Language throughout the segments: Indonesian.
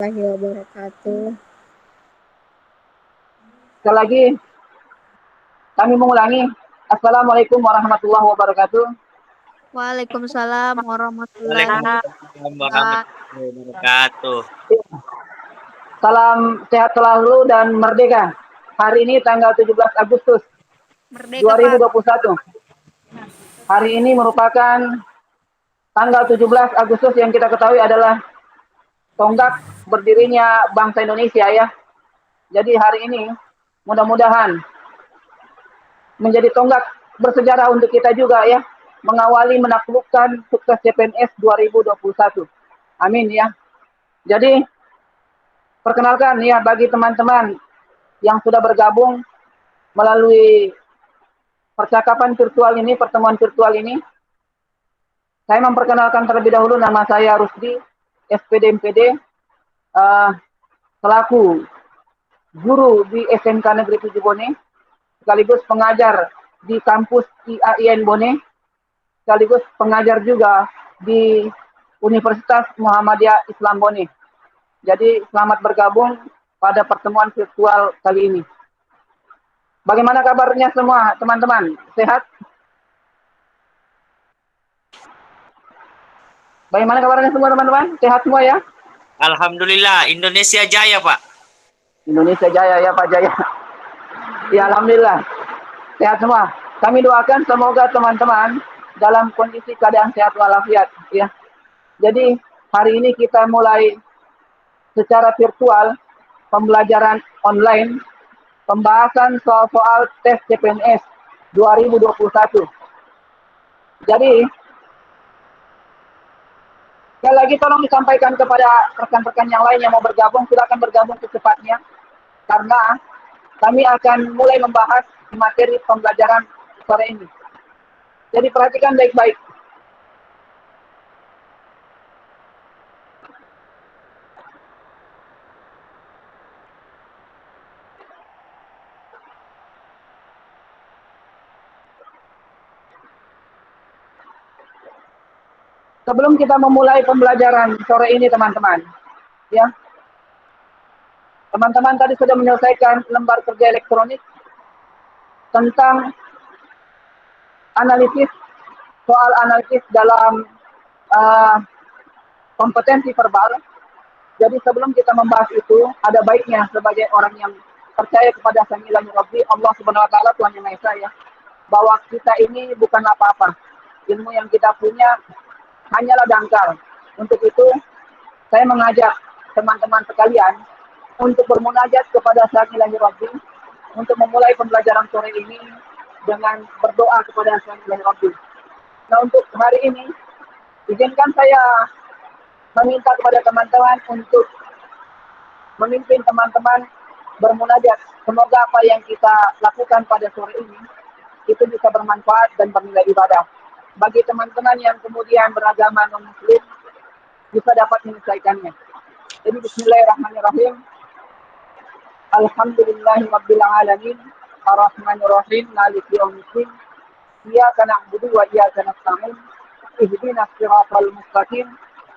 Warahmatullahi wabarakatuh. Sekali lagi, kami mengulangi. Assalamualaikum warahmatullahi wabarakatuh. Waalaikumsalam warahmatullahi Waalaikumsalam wabarakatuh. warahmatullahi wabarakatuh. Salam sehat selalu dan merdeka. Hari ini tanggal 17 Agustus Merdeka, Pak. 2021. Hari ini merupakan tanggal 17 Agustus yang kita ketahui adalah tonggak berdirinya bangsa Indonesia ya. Jadi hari ini mudah-mudahan menjadi tonggak bersejarah untuk kita juga ya. Mengawali menaklukkan sukses CPNS 2021. Amin ya. Jadi perkenalkan ya bagi teman-teman yang sudah bergabung melalui percakapan virtual ini, pertemuan virtual ini. Saya memperkenalkan terlebih dahulu, nama saya Rusdi, SPD MPD, selaku guru di SMK Negeri 7 Bone, sekaligus pengajar di kampus IAIN Bone, sekaligus pengajar juga di Universitas Muhammadiyah Islam Bone. Jadi selamat bergabung pada pertemuan virtual kali ini. Bagaimana kabarnya semua teman-teman? Sehat? Bagaimana kabarnya semua teman-teman? Sehat semua ya? Alhamdulillah, Indonesia jaya, Pak. Indonesia jaya ya Pak Jaya. Ya Alhamdulillah. Sehat semua. Kami doakan semoga teman-teman dalam kondisi keadaan sehat walafiat ya. Jadi hari ini kita mulai secara virtual pembelajaran online pembahasan soal-soal tes CPNS 2021. Jadi sekali lagi tolong disampaikan kepada rekan-rekan yang lain yang mau bergabung, silakan bergabung secepatnya karena kami akan mulai membahas materi pembelajaran sore ini. Jadi perhatikan baik-baik. Sebelum kita memulai pembelajaran sore ini teman-teman, ya, teman-teman tadi sudah menyelesaikan lembar kerja elektronik tentang analisis, soal analisis dalam kompetensi verbal. Jadi sebelum kita membahas itu, ada baiknya sebagai orang yang percaya kepada Sami'illah Rabbi, Allah Subhanahu Wa Taala Tuhan Yang Maha Esa ya, bahwa kita ini bukan apa-apa. Ilmu yang kita punya hanyalah dangkal. Untuk itu, saya mengajak teman-teman sekalian untuk bermunajat kepada Sami'illah Rabbi, untuk memulai pembelajaran sore ini dengan berdoa kepada Sami'illah Rabbi. Nah untuk hari ini, izinkan saya meminta kepada teman-teman untuk memimpin teman-teman bermunajat. Semoga apa yang kita lakukan pada sore ini itu bisa bermanfaat dan bernilai ibadah. Bagi teman-teman yang kemudian beragama non-muslim bisa dapat menyelesaikannya. Jadi bismillahirrahmanirrahim. Alhamdulillahirabbil alamin. Arrahmanirrahim. Maliki yaumiddin. Iyyaka na'budu wa iyyaka nasta'in. Ihdinas siratal mustaqim.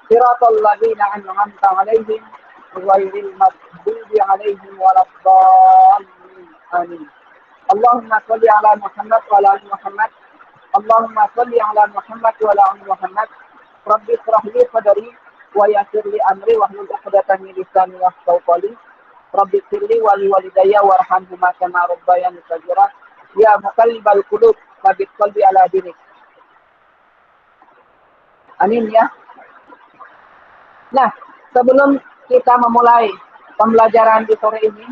Siratal ladzina an'amta 'alaihim ghairil maghdubi 'alaihim waladdallin. Amin. Allahumma shalli ala Muhammad wa ala ali Muhammad. Allahumma shalli ala Muhammad wa ala ali Muhammad. Rabbi shrah li sadri wa yassir li amri wahlul 'uqdatam min lisani yafqahu qawli. Rabbi firli wa li walidayya warhamhuma kama rabbayani shaghira. Ya muqallibal qulub tsabbit qalbi ala dinik. Amin ya. Nah, sebelum kita memulai pembelajaran di sore ini,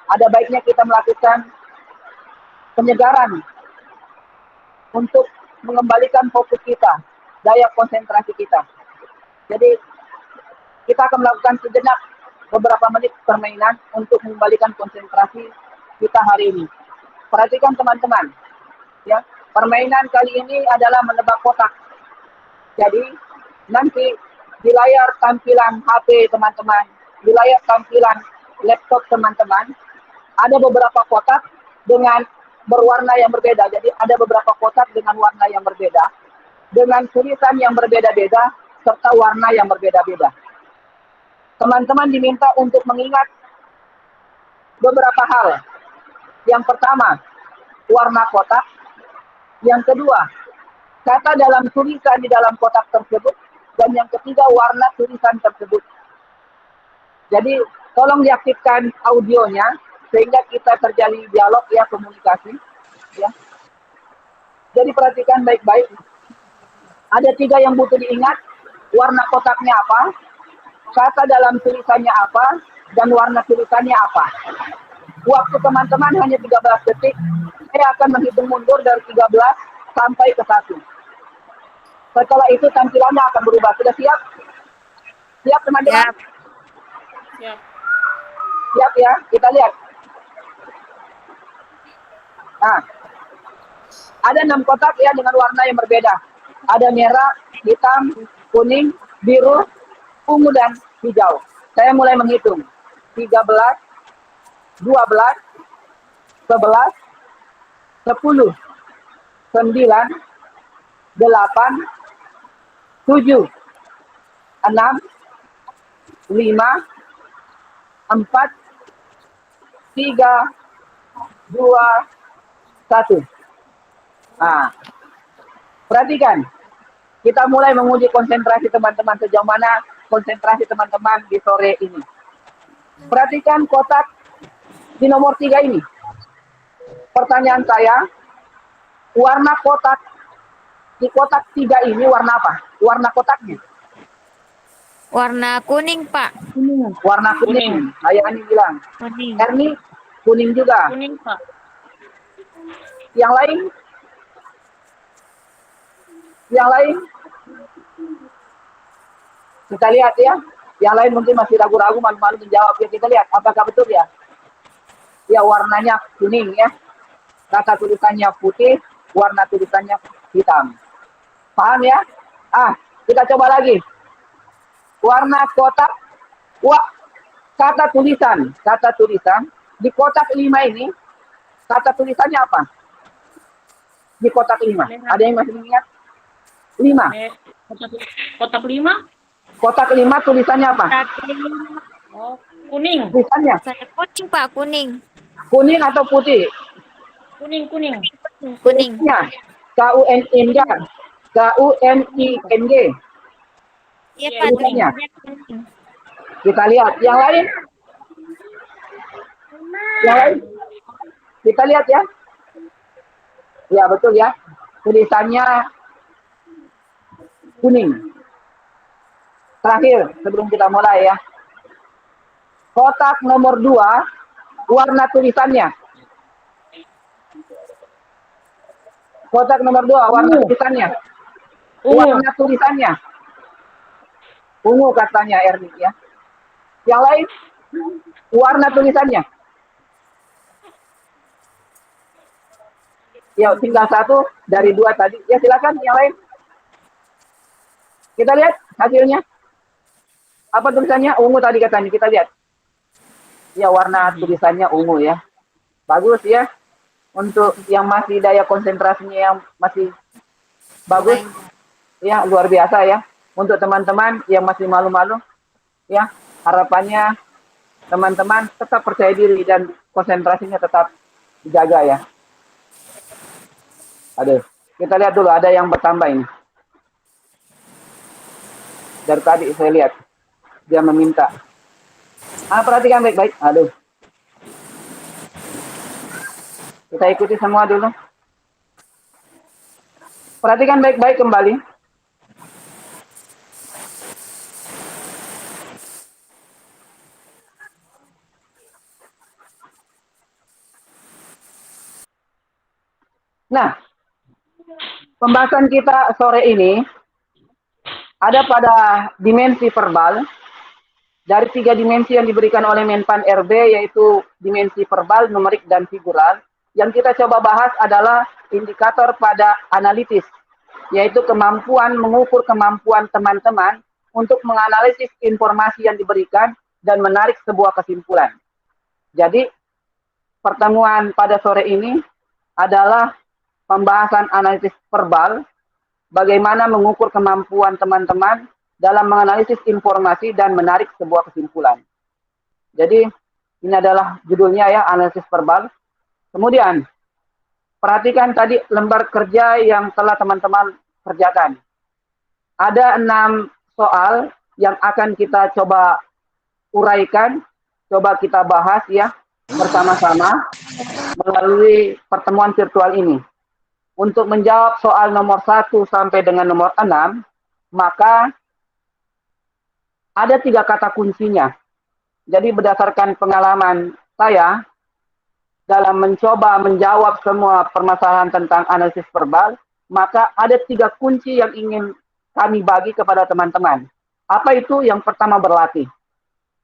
ada baiknya kita melakukan penyegaran untuk mengembalikan fokus kita, daya konsentrasi kita. Jadi, kita akan melakukan sejenak beberapa menit permainan untuk mengembalikan konsentrasi kita hari ini. Perhatikan teman-teman, ya. Permainan kali ini adalah menebak kotak. Jadi, nanti di layar tampilan HP teman-teman, di layar tampilan laptop teman-teman, ada beberapa kotak dengan berwarna yang berbeda. Jadi ada beberapa kotak dengan warna yang berbeda, dengan tulisan yang berbeda-beda, serta warna yang berbeda-beda. teman-teman diminta untuk mengingat beberapa hal. Yang pertama, warna kotak. Yang kedua, kata dalam tulisan di dalam kotak tersebut. Dan yang ketiga, warna tulisan tersebut. Jadi, tolong diaktifkan audionya sehingga kita terjalin dialog ya, komunikasi. Ya. Jadi perhatikan baik-baik. Ada 3 yang butuh diingat. Warna kotaknya apa, kata dalam tulisannya apa, dan warna tulisannya apa. Waktu teman-teman hanya 13 detik. Saya akan menghitung mundur dari 13 sampai ke 1. Setelah itu tampilannya akan berubah. Sudah siap? Siap teman-teman? Siap. Siap ya? Kita lihat. Nah, ada 6 kotak ya dengan warna yang berbeda. Ada merah, hitam, kuning, biru, ungu, dan hijau. Saya mulai menghitung. 13, 12, 11, 10, 9, 8, 7, 6, 5, 4, 3, 2, 1. Nah, perhatikan. Kita mulai menguji konsentrasi teman-teman, sejauh mana konsentrasi teman-teman di sore ini. Perhatikan kotak di nomor 3 ini. Pertanyaan saya, warna kotak di kotak 3 ini warna apa? Warna kotaknya? Warna kuning, Pak. Warna kuning. Saya ini bilang. Kuning. Erni kuning juga. Kuning, Pak. Yang lain? Yang lain? Kita lihat ya. Yang lain mungkin masih ragu-ragu, malu-malu menjawab. Ya, kita lihat apakah betul ya. Ya, warnanya kuning ya. Kata tulisannya putih, warna tulisannya hitam. Paham ya? Kita coba lagi. Warna kotak, kata tulisan di kotak 5 ini, kata tulisannya apa? Di kotak 5. Ada yang masih ingat? 5. Kotak 5? Kotak 5 tulisannya apa? Oh, kuning. Tulisannya Saya kuning, Pak, kuning. kuning atau putih? Kuning. Kuning. Tulisannya KUNING. KUNING. Iya, Iya, Pak. tulisannya. Kuning. Kita lihat. Yang lain? Yang lain? Kita lihat ya. Ya, betul ya. Tulisannya kuning. Terakhir, sebelum kita mulai ya. Kotak nomor 2, warna tulisannya. Kotak nomor 2, warna tulisannya. Warna tulisannya. Ungu katanya Erni ya. Yang lain? Warna tulisannya. Ya, tinggal 1 dari 2 tadi. Ya, silakan yang lain. Kita lihat hasilnya. Apa tulisannya? Ungu tadi katanya. Kita lihat. Ya, warna tulisannya ungu ya. Bagus ya. Untuk yang masih daya konsentrasinya yang masih bagus. Ya, luar biasa ya. Untuk teman-teman yang masih malu-malu. Ya, harapannya teman-teman tetap percaya diri dan konsentrasinya tetap dijaga ya. Aduh, kita lihat dulu ada yang bertambah ini. Dari tadi saya lihat dia meminta. Perhatikan baik-baik. Aduh. Kita ikuti semua dulu. Perhatikan baik-baik kembali. Nah, pembahasan kita sore ini ada pada dimensi verbal. Dari 3 dimensi yang diberikan oleh Menpan RB, yaitu dimensi verbal, numerik, dan figural. Yang kita coba bahas adalah indikator pada analitis, yaitu kemampuan mengukur kemampuan teman-teman untuk menganalisis informasi yang diberikan dan menarik sebuah kesimpulan. Jadi, pertemuan pada sore ini adalah pembahasan analisis verbal, bagaimana mengukur kemampuan teman-teman dalam menganalisis informasi dan menarik sebuah kesimpulan. Jadi ini adalah judulnya ya, analisis verbal. Kemudian perhatikan tadi lembar kerja yang telah teman-teman kerjakan. Ada 6 soal yang akan kita coba uraikan, coba kita bahas ya bersama-sama melalui pertemuan virtual ini. Untuk menjawab soal nomor 1 sampai dengan nomor 6, maka ada 3 kata kuncinya. Jadi berdasarkan pengalaman saya dalam mencoba menjawab semua permasalahan tentang analisis verbal, maka ada 3 kunci yang ingin kami bagi kepada teman-teman. Apa itu? Yang pertama, berlatih.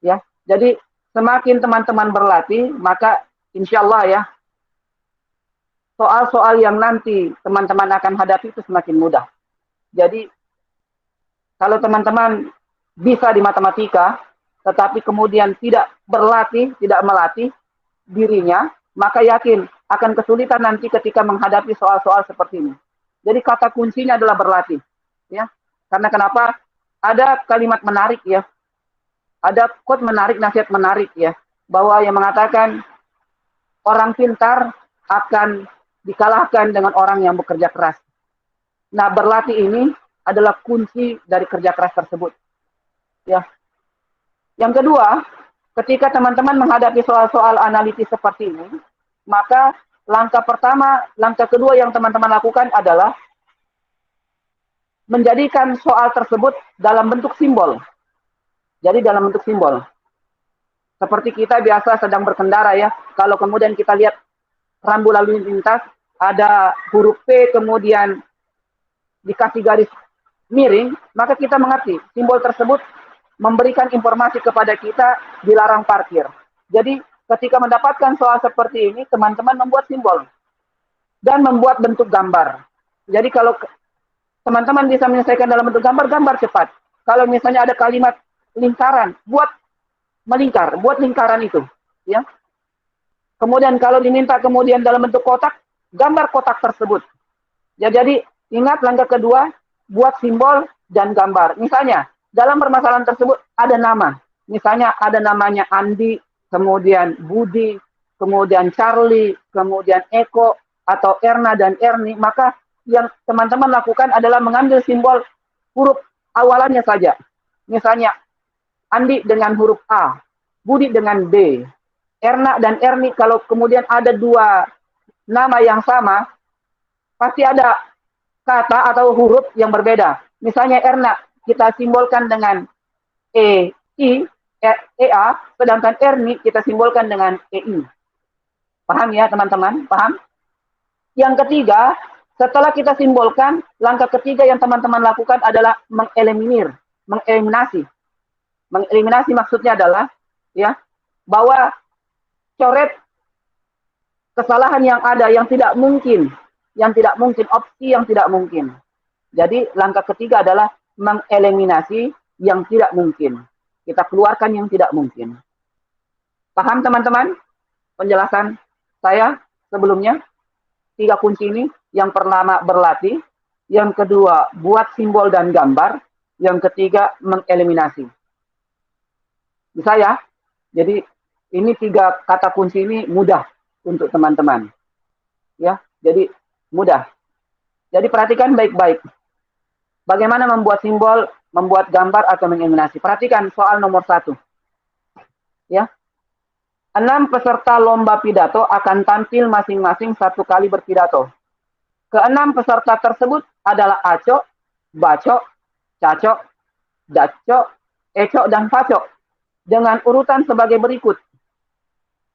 Ya, jadi semakin teman-teman berlatih, maka insya Allah ya, soal-soal yang nanti teman-teman akan hadapi itu semakin mudah. Jadi kalau teman-teman bisa di matematika, tetapi kemudian tidak berlatih, tidak melatih dirinya, maka yakin akan kesulitan nanti ketika menghadapi soal-soal seperti ini. Jadi kata kuncinya adalah berlatih, ya. Karena kenapa? Ada kalimat menarik ya, ada quote menarik, nasihat menarik ya, bahwa yang mengatakan orang pintar akan dikalahkan dengan orang yang bekerja keras. Nah, berlatih ini adalah kunci dari kerja keras tersebut, ya. Yang kedua, ketika teman-teman menghadapi soal-soal analitis seperti ini, maka langkah kedua yang teman-teman lakukan adalah menjadikan soal tersebut dalam bentuk simbol. Jadi dalam bentuk simbol. Seperti kita biasa sedang berkendara ya, kalau kemudian kita lihat rambu lalu lintas, ada huruf P kemudian dikasih garis miring, maka kita mengerti simbol tersebut memberikan informasi kepada kita dilarang parkir. Jadi ketika mendapatkan soal seperti ini, teman-teman membuat simbol dan membuat bentuk gambar. Jadi kalau teman-teman bisa menyelesaikan dalam bentuk gambar, gambar cepat. Kalau misalnya ada kalimat lingkaran, buat melingkar, buat lingkaran itu, ya. Kemudian kalau diminta kemudian dalam bentuk kotak, gambar kotak tersebut. Ya, jadi ingat langkah kedua, buat simbol dan gambar. Misalnya dalam permasalahan tersebut ada nama. Misalnya ada namanya Andi, kemudian Budi, kemudian Charlie, kemudian Eko, atau Erna dan Erni. Maka yang teman-teman lakukan adalah mengambil simbol huruf awalannya saja. Misalnya Andi dengan huruf A, Budi dengan B, Erna dan Erni. Kalau kemudian ada 2 nama yang sama, pasti ada kata atau huruf yang berbeda. Misalnya Erna kita simbolkan dengan EA, sedangkan Erni kita simbolkan dengan EI. Paham ya teman-teman? Paham? Yang ketiga, setelah kita simbolkan, langkah ketiga yang teman-teman lakukan adalah mengeliminasi. Mengeliminasi maksudnya adalah ya, bahwa coret kesalahan yang ada yang tidak mungkin, opsi yang tidak mungkin. Jadi langkah ketiga adalah mengeliminasi yang tidak mungkin. Kita keluarkan yang tidak mungkin. Paham teman-teman penjelasan saya sebelumnya? 3 kunci ini. Yang pertama berlatih, yang kedua buat simbol dan gambar, yang ketiga mengeliminasi. Bisa ya? Jadi ini 3 kata kunci ini mudah untuk teman-teman. Ya, jadi mudah. Jadi perhatikan baik-baik. Bagaimana membuat simbol, membuat gambar atau mengeliminasi. Perhatikan soal nomor 1. Ya. 6 peserta lomba pidato akan tampil masing-masing 1 kali berpidato. Ke-6 peserta tersebut adalah Aco, Baco, Caco, Daco, Eco, dan Paco. Dengan urutan sebagai berikut.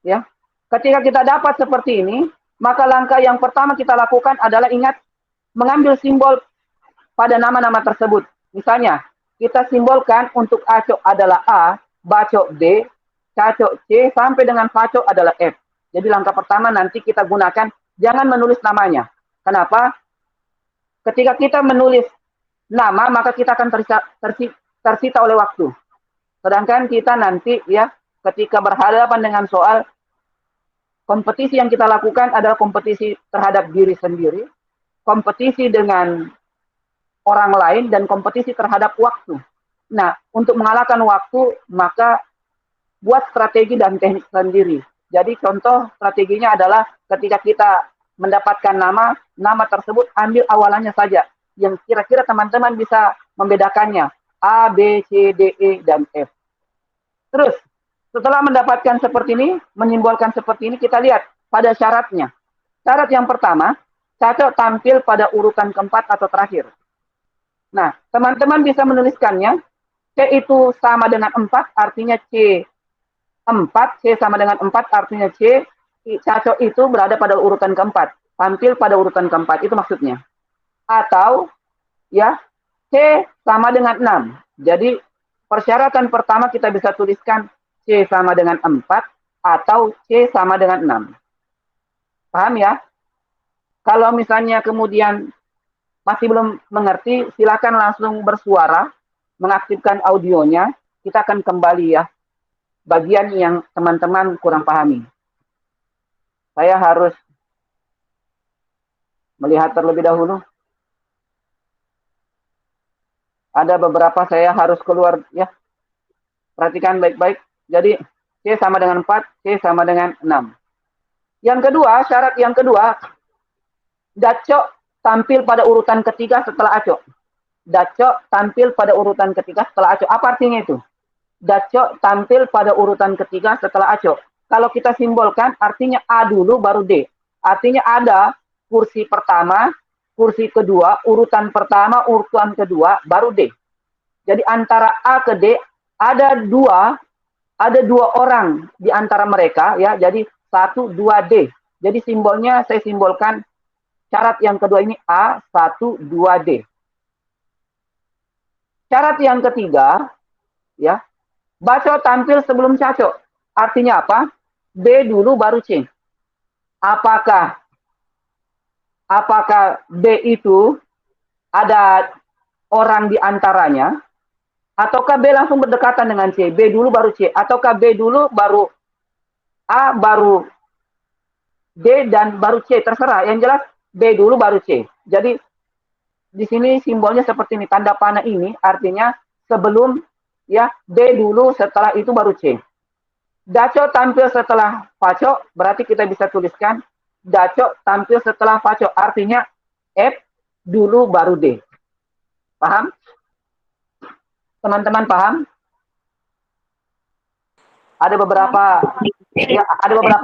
Ya. Ketika kita dapat seperti ini, maka langkah yang pertama kita lakukan adalah ingat mengambil simbol pada nama-nama tersebut. Misalnya, kita simbolkan untuk Aco adalah A, Baco D, Caco C, sampai dengan Paco adalah F. Jadi langkah pertama nanti kita gunakan, jangan menulis namanya. Kenapa? Ketika kita menulis nama, maka kita akan tersita oleh waktu. Sedangkan kita nanti ya, ketika berhadapan dengan soal, kompetisi yang kita lakukan adalah kompetisi terhadap diri sendiri, kompetisi dengan orang lain, dan kompetisi terhadap waktu. Nah, untuk mengalahkan waktu, maka buat strategi dan teknik sendiri. Jadi contoh strateginya adalah ketika kita mendapatkan nama, nama tersebut ambil awalannya saja. Yang kira-kira teman-teman bisa membedakannya. A, B, C, D, E, dan F. Terus, setelah mendapatkan seperti ini, menyimbolkan seperti ini, kita lihat pada syaratnya. Syarat yang pertama, cacok tampil pada urutan keempat atau terakhir. Nah, teman-teman bisa menuliskannya. C itu sama dengan 4, artinya C 4. C sama dengan 4, artinya C. Cacok itu berada pada urutan keempat. Tampil pada urutan keempat, itu maksudnya. Atau, ya, C sama dengan 6. Jadi, persyaratan pertama kita bisa tuliskan C sama dengan 4, atau C sama dengan 6. Paham ya? Kalau misalnya kemudian masih belum mengerti, silakan langsung bersuara, mengaktifkan audionya. Kita akan kembali ya, bagian yang teman-teman kurang pahami. Saya harus melihat terlebih dahulu. Ada beberapa saya harus keluar ya. Perhatikan baik-baik. Jadi C sama dengan 4, C sama dengan 6. Yang kedua, syarat yang kedua, dacok tampil pada urutan ketiga setelah acok. Dacok tampil pada urutan ketiga setelah acok. Apa artinya itu? Dacok tampil pada urutan ketiga setelah acok. Kalau kita simbolkan, artinya A dulu baru D. Artinya ada kursi pertama, kursi kedua, urutan pertama, urutan kedua, baru D. Jadi antara A ke D ada dua orang di antara mereka ya. Jadi 1, 2, D. Jadi simbolnya saya simbolkan syarat yang kedua ini A, 1, 2, D. Syarat yang ketiga, ya, bacok tampil sebelum cacok. Artinya apa? B dulu baru C. Apakah B itu ada orang di antaranya? Ataukah B langsung berdekatan dengan C? B dulu baru C. Ataukah B dulu baru A, baru D, dan baru C? Terserah. Yang jelas B dulu baru C. Jadi di sini simbolnya seperti ini. Tanda panah ini artinya sebelum ya, B dulu, setelah itu baru C. Dacok tampil setelah facok, berarti kita bisa tuliskan dacok tampil setelah facok. Artinya F dulu baru D. Paham? Teman-teman paham? Ada beberapa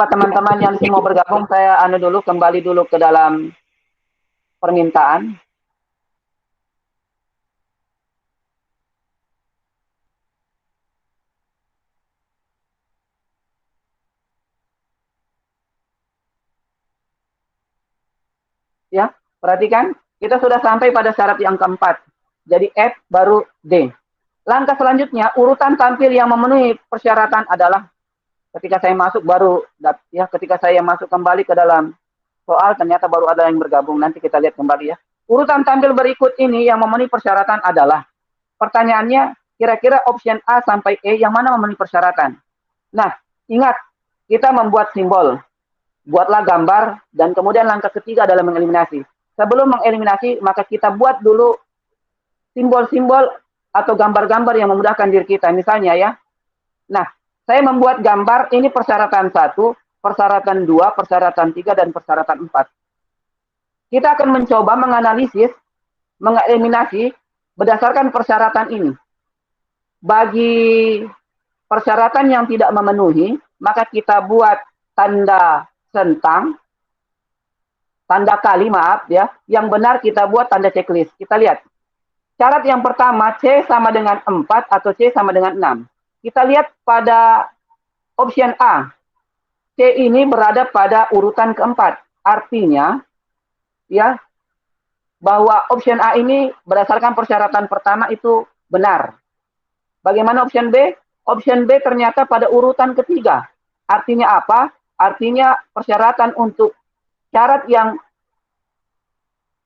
teman-teman yang mau bergabung. Saya kembali dulu ke dalam permintaan. Ya, perhatikan, kita sudah sampai pada syarat yang keempat. Jadi F baru D. Langkah selanjutnya, urutan tampil yang memenuhi persyaratan adalah ketika saya masuk ketika saya masuk kembali ke dalam soal, ternyata baru ada yang bergabung. Nanti kita lihat kembali ya. Urutan tampil berikut ini yang memenuhi persyaratan adalah, pertanyaannya, kira-kira option A sampai E yang mana memenuhi persyaratan? Nah, ingat, kita membuat simbol. Buatlah gambar, dan kemudian langkah ketiga adalah mengeliminasi. Sebelum mengeliminasi, maka kita buat dulu simbol-simbol atau gambar-gambar yang memudahkan diri kita. Misalnya ya, nah, saya membuat gambar, ini persyaratan 1, persyaratan 2, persyaratan 3, dan persyaratan 4. Kita akan mencoba menganalisis, mengeliminasi berdasarkan persyaratan ini. Bagi persyaratan yang tidak memenuhi, maka kita buat tanda centang, tanda kali, maaf ya. Yang benar kita buat tanda checklist. Kita lihat. Syarat yang pertama, C sama dengan 4 atau C sama dengan 6. Kita lihat pada option A. C ini berada pada urutan keempat. Artinya, ya, bahwa option A ini berdasarkan persyaratan pertama itu benar. Bagaimana option B? Option B ternyata pada urutan ketiga. Artinya apa? Artinya persyaratan untuk syarat yang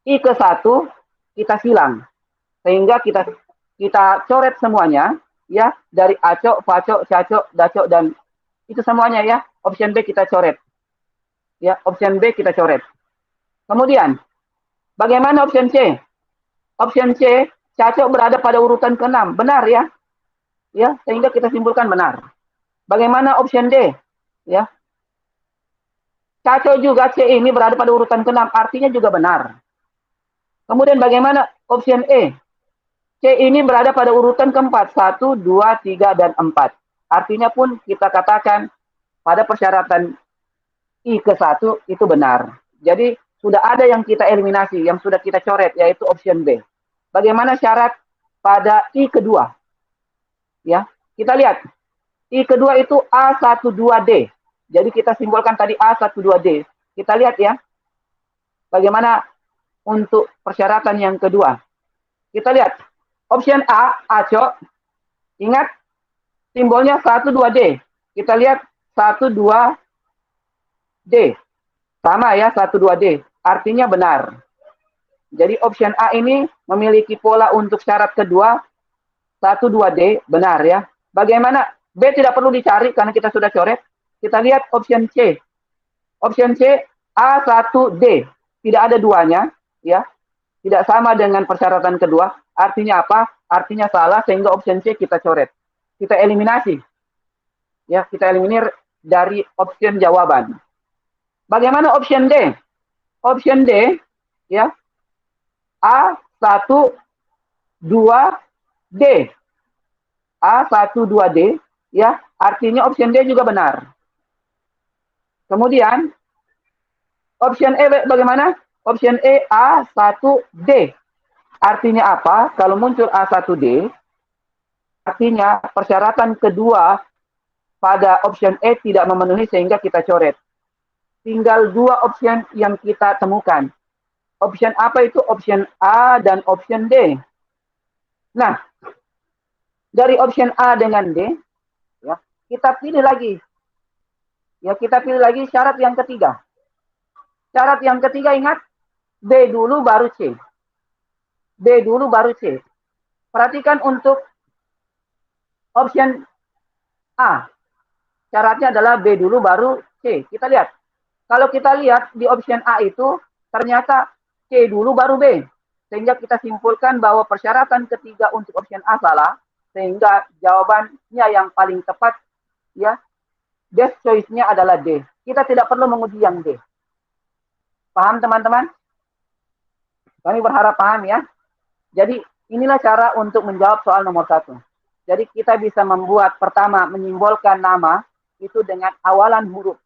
I ke 1 kita silang. Sehingga kita coret semuanya ya, dari acok, facok, cacok, dacok, dan itu semuanya ya. Option B kita coret. Ya, option B kita coret. Kemudian bagaimana option C? Option C Cacok berada pada urutan ke-6. Benar ya? Ya, sehingga kita simpulkan benar. Bagaimana option D? Ya. Cacok juga C ini berada pada urutan ke-6, artinya juga benar. Kemudian bagaimana option E? C ini berada pada urutan ke-4, 1, 2, 3, dan 4. Artinya pun kita katakan pada persyaratan I ke-1 itu benar. Jadi sudah ada yang kita eliminasi, yang sudah kita coret, yaitu option B. Bagaimana syarat pada I kedua? Ya, kita lihat. I kedua itu A12D. Jadi kita simbolkan tadi A12D. Kita lihat ya. Bagaimana untuk persyaratan yang kedua. Kita lihat. Option A, ACO. Ingat, simbolnya 12D. Kita lihat 12D. Sama ya, 12D. Artinya benar. Jadi option A ini memiliki pola untuk syarat kedua 12D, benar ya. Bagaimana? B tidak perlu dicari karena kita sudah coret. Kita lihat option C. Option C A1D. Tidak ada duanya, ya. Tidak sama dengan persyaratan kedua. Artinya apa? Artinya salah sehingga option C kita coret. Kita eliminasi. Ya, kita eliminir dari option jawaban. Bagaimana option D? Option D, ya. A12D. A12D, ya, artinya option D juga benar. Kemudian, option E bagaimana? Option E A1D. Artinya apa? Kalau muncul A1D, artinya persyaratan kedua pada option E tidak memenuhi sehingga kita coret. Tinggal dua option yang kita temukan. Option apa itu? Option A dan option D. Nah, dari option A dengan D, ya, kita pilih lagi. Ya, kita pilih lagi syarat yang ketiga. Syarat yang ketiga ingat, B dulu baru C. B dulu baru C. Perhatikan untuk option A. Syaratnya adalah B dulu baru C. Kita lihat. Kalau kita lihat di option A itu, ternyata C dulu baru B. Sehingga kita simpulkan bahwa persyaratan ketiga untuk option A salah. Sehingga jawabannya yang paling tepat, ya, best choice-nya adalah D. Kita tidak perlu menguji yang D. Paham teman-teman? Kami berharap paham ya. Jadi inilah cara untuk menjawab soal nomor 1. Jadi kita bisa membuat pertama menyimbolkan nama itu dengan awalan huruf.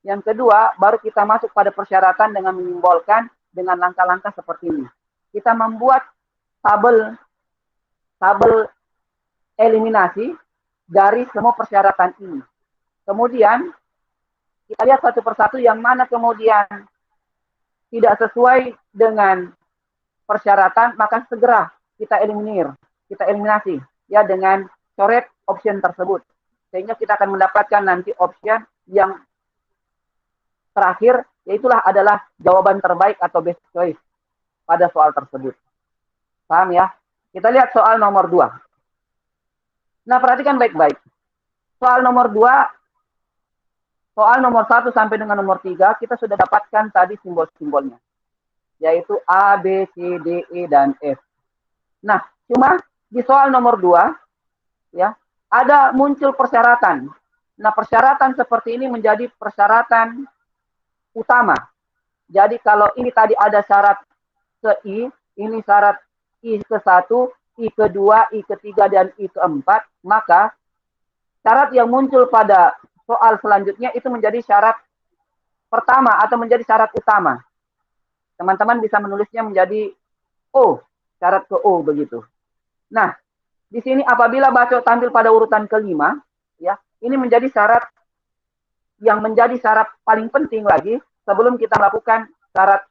Yang kedua, baru kita masuk pada persyaratan dengan menyimbolkan dengan langkah-langkah seperti ini. Kita membuat tabel eliminasi dari semua persyaratan ini. Kemudian, kita lihat satu persatu yang mana kemudian tidak sesuai dengan persyaratan, maka segera kita eliminasi ya dengan coret option tersebut. Sehingga kita akan mendapatkan nanti option yang terakhir, yaitulah adalah jawaban terbaik atau best choice pada soal tersebut. Paham ya? Kita lihat soal nomor 2. Nah, perhatikan baik-baik. Soal nomor 2, soal nomor 1 sampai dengan nomor 3, kita sudah dapatkan tadi simbol-simbolnya. Yaitu A, B, C, D, E, dan F. Nah, cuma di soal nomor 2, ya, ada muncul persyaratan. Nah, persyaratan seperti ini menjadi persyaratan utama. Jadi kalau ini tadi ada syarat ke-I, ini syarat I ke-1, I ke-2, I ke-3, dan I ke-4, maka syarat yang muncul pada soal selanjutnya itu menjadi syarat pertama atau menjadi syarat utama. Teman-teman bisa menulisnya menjadi O, syarat ke O begitu. Nah, di sini apabila bacok tampil pada urutan ke-5, ya, ini menjadi syarat yang menjadi syarat paling penting lagi sebelum kita melakukan syarat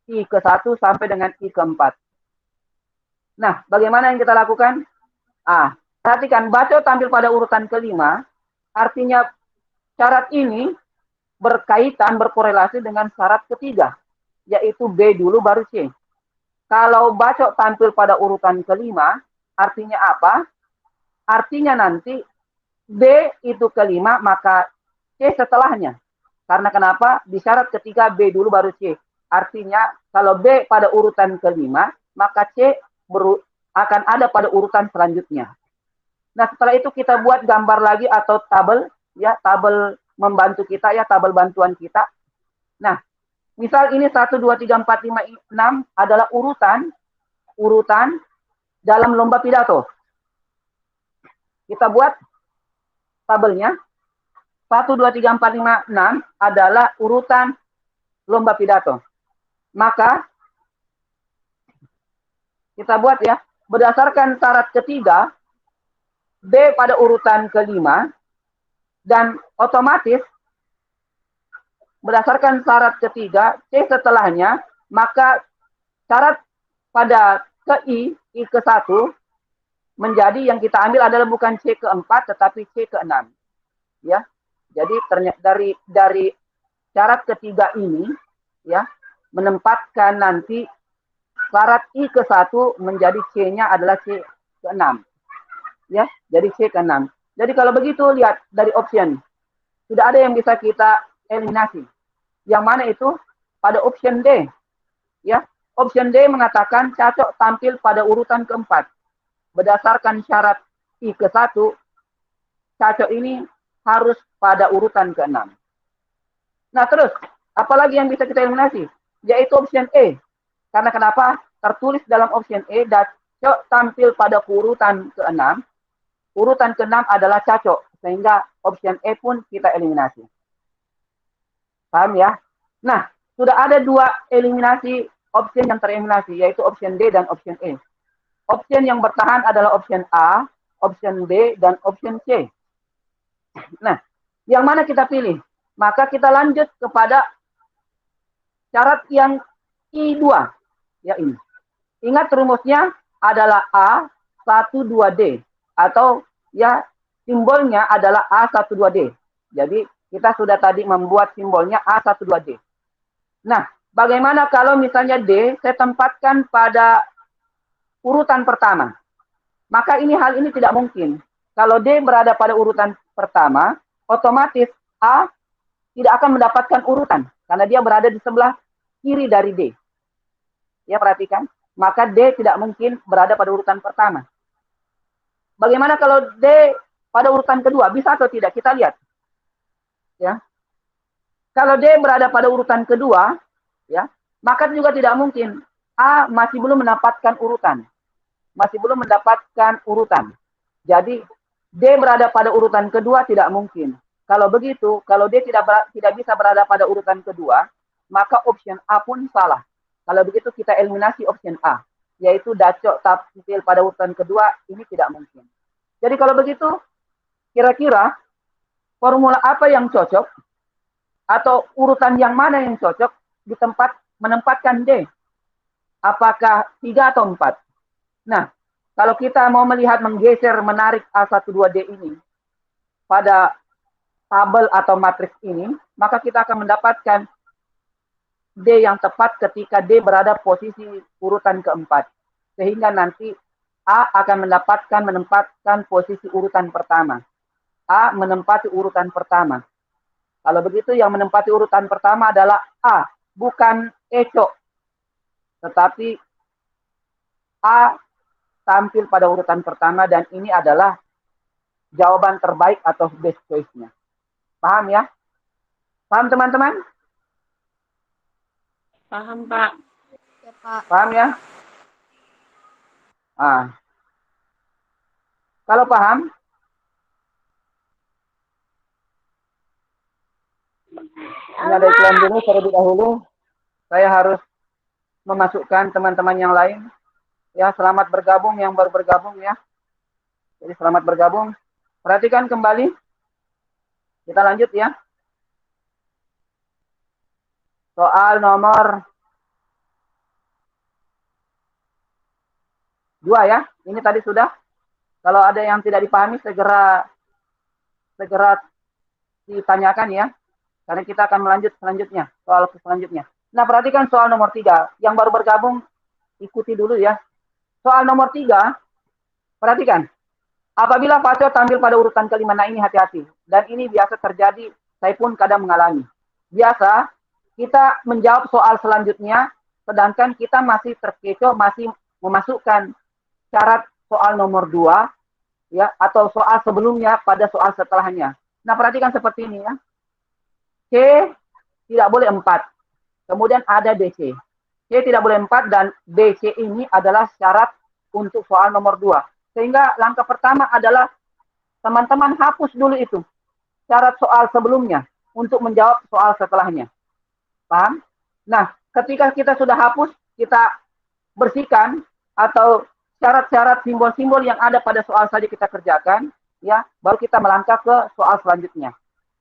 I ke-1 sampai dengan I ke-4. Nah, bagaimana yang kita lakukan? Perhatikan, bacok tampil pada urutan ke-5, artinya syarat ini berkaitan, berkorelasi dengan syarat ketiga, yaitu B dulu baru C. Kalau bacok tampil pada urutan ke-5, artinya apa? Artinya nanti B itu ke-5, maka C setelahnya. Karena kenapa? Di syarat ketiga B dulu baru C. Artinya kalau B pada urutan ke-5, maka C akan ada pada urutan selanjutnya. Nah, setelah itu kita buat gambar lagi atau tabel, ya, tabel membantu kita, ya, tabel bantuan kita. Nah, misal ini 1, 2, 3, 4, 5, 6 adalah urutan dalam lomba pidato. Kita buat tabelnya. 1, 2, 3, 4, 5, 6 adalah urutan lomba pidato. Maka kita buat, ya, berdasarkan syarat ketiga, B pada urutan kelima, dan otomatis berdasarkan syarat ketiga, C setelahnya, maka syarat pada ke I ke-1 menjadi yang kita ambil adalah bukan C ke-4 tetapi C ke-6. Ya. Jadi dari syarat ketiga ini, ya, menempatkan nanti syarat I ke-1 menjadi C-nya adalah C ke-6. Ya, jadi C ke-6. Jadi kalau begitu lihat dari option. Tidak ada yang bisa kita eliminasi. Yang mana itu pada option D. Ya, option D mengatakan cacok tampil pada urutan keempat. Berdasarkan syarat I ke-1, cacok ini harus pada urutan ke-6. Nah, terus apalagi yang bisa kita eliminasi? Yaitu option E. Karena kenapa? Tertulis dalam option E, cacok tampil pada urutan ke-6. Urutan ke-6 adalah cacok, sehingga option E pun kita eliminasi. Paham ya? Nah, sudah ada dua eliminasi option yang tereliminasi, yaitu option D dan option E. Option yang bertahan adalah option A, option B, dan option C. Nah, yang mana kita pilih? Maka kita lanjut kepada syarat yang I2. Ya, ini. Ingat rumusnya adalah A12D. Atau ya simbolnya adalah A12D. Jadi kita sudah tadi membuat simbolnya A12D. Nah, bagaimana kalau misalnya D saya tempatkan pada urutan pertama? Maka hal ini tidak mungkin. Kalau D berada pada urutan pertama, otomatis A tidak akan mendapatkan urutan. Karena dia berada di sebelah kiri dari D. Ya, perhatikan. Maka D tidak mungkin berada pada urutan pertama. Bagaimana kalau D pada urutan kedua? Bisa atau tidak? Kita lihat. Ya. Kalau D berada pada urutan kedua, ya, maka juga tidak mungkin A masih belum mendapatkan urutan. Masih belum mendapatkan urutan. Jadi D berada pada urutan kedua tidak mungkin. Kalau begitu, kalau D tidak bisa berada pada urutan kedua, maka option A pun salah. Kalau begitu kita eliminasi option A. Yaitu dacok tampil pada urutan kedua, ini tidak mungkin. Jadi kalau begitu, kira-kira formula apa yang cocok atau urutan yang mana yang cocok menempatkan D? Apakah 3 atau 4? Nah, kalau kita mau melihat menggeser, menarik A12D ini pada tabel atau matriks ini, maka kita akan mendapatkan D yang tepat ketika D berada posisi urutan keempat. Sehingga nanti A akan menempatkan posisi urutan pertama. A menempati urutan pertama. Kalau begitu yang menempati urutan pertama adalah A, bukan Eco. Tetapi A tampil pada urutan pertama dan ini adalah jawaban terbaik atau best choice-nya. Paham ya? Paham teman-teman? Paham, Pak. Ya, Pak. Paham ya? Kalau paham, ini ada iklan dulu terlebih dahulu. Saya harus memasukkan teman-teman yang lain. Ya, selamat bergabung yang baru bergabung ya. Jadi selamat bergabung. Perhatikan kembali. Kita lanjut ya. Soal nomor 2 ya. Ini tadi sudah. Kalau ada yang tidak dipahami segera ditanyakan ya. Karena kita akan melanjut selanjutnya. Soal selanjutnya. Nah, perhatikan soal nomor 3. Yang baru bergabung, ikuti dulu ya. Soal nomor 3, perhatikan. Apabila Fatio tampil pada urutan kelima, nah ini hati-hati. Dan ini biasa terjadi, saya pun kadang mengalami. Biasa, kita menjawab soal selanjutnya, sedangkan kita masih terkecoh, masih memasukkan syarat soal nomor 2, ya, atau soal sebelumnya pada soal setelahnya. Nah, perhatikan seperti ini ya. C tidak boleh 4. Kemudian ada DC. C tidak boleh 4 dan DC ini adalah syarat untuk soal nomor 2. Sehingga langkah pertama adalah teman-teman hapus dulu itu syarat soal sebelumnya untuk menjawab soal setelahnya. Paham? Nah, ketika kita sudah hapus, kita bersihkan atau syarat-syarat simbol-simbol yang ada pada soal saja kita kerjakan, ya, baru kita melangkah ke soal selanjutnya.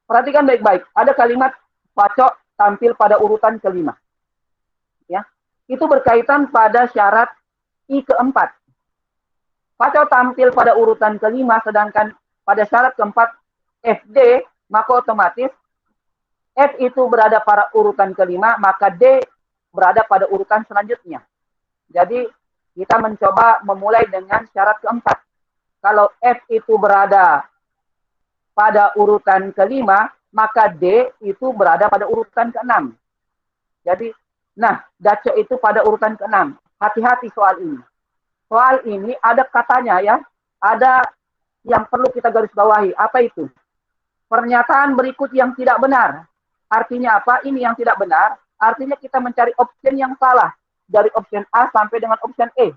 Perhatikan baik-baik. Ada kalimat pacok tampil pada urutan kelima. Ya, itu berkaitan pada syarat I keempat. Pacok tampil pada urutan kelima, sedangkan pada syarat keempat FD, maka otomatis F itu berada pada urutan kelima, maka D berada pada urutan selanjutnya. Jadi kita mencoba memulai dengan syarat keempat. Kalau F itu berada pada urutan kelima, maka D itu berada pada urutan keenam. Jadi, nah, Daco itu pada urutan keenam. Hati-hati soal ini. Soal ini ada katanya ya, ada yang perlu kita garis bawahi. Apa itu? Pernyataan berikut yang tidak benar. Artinya apa? Ini yang tidak benar. Artinya kita mencari opsi yang salah. Dari opsi A sampai dengan opsi E.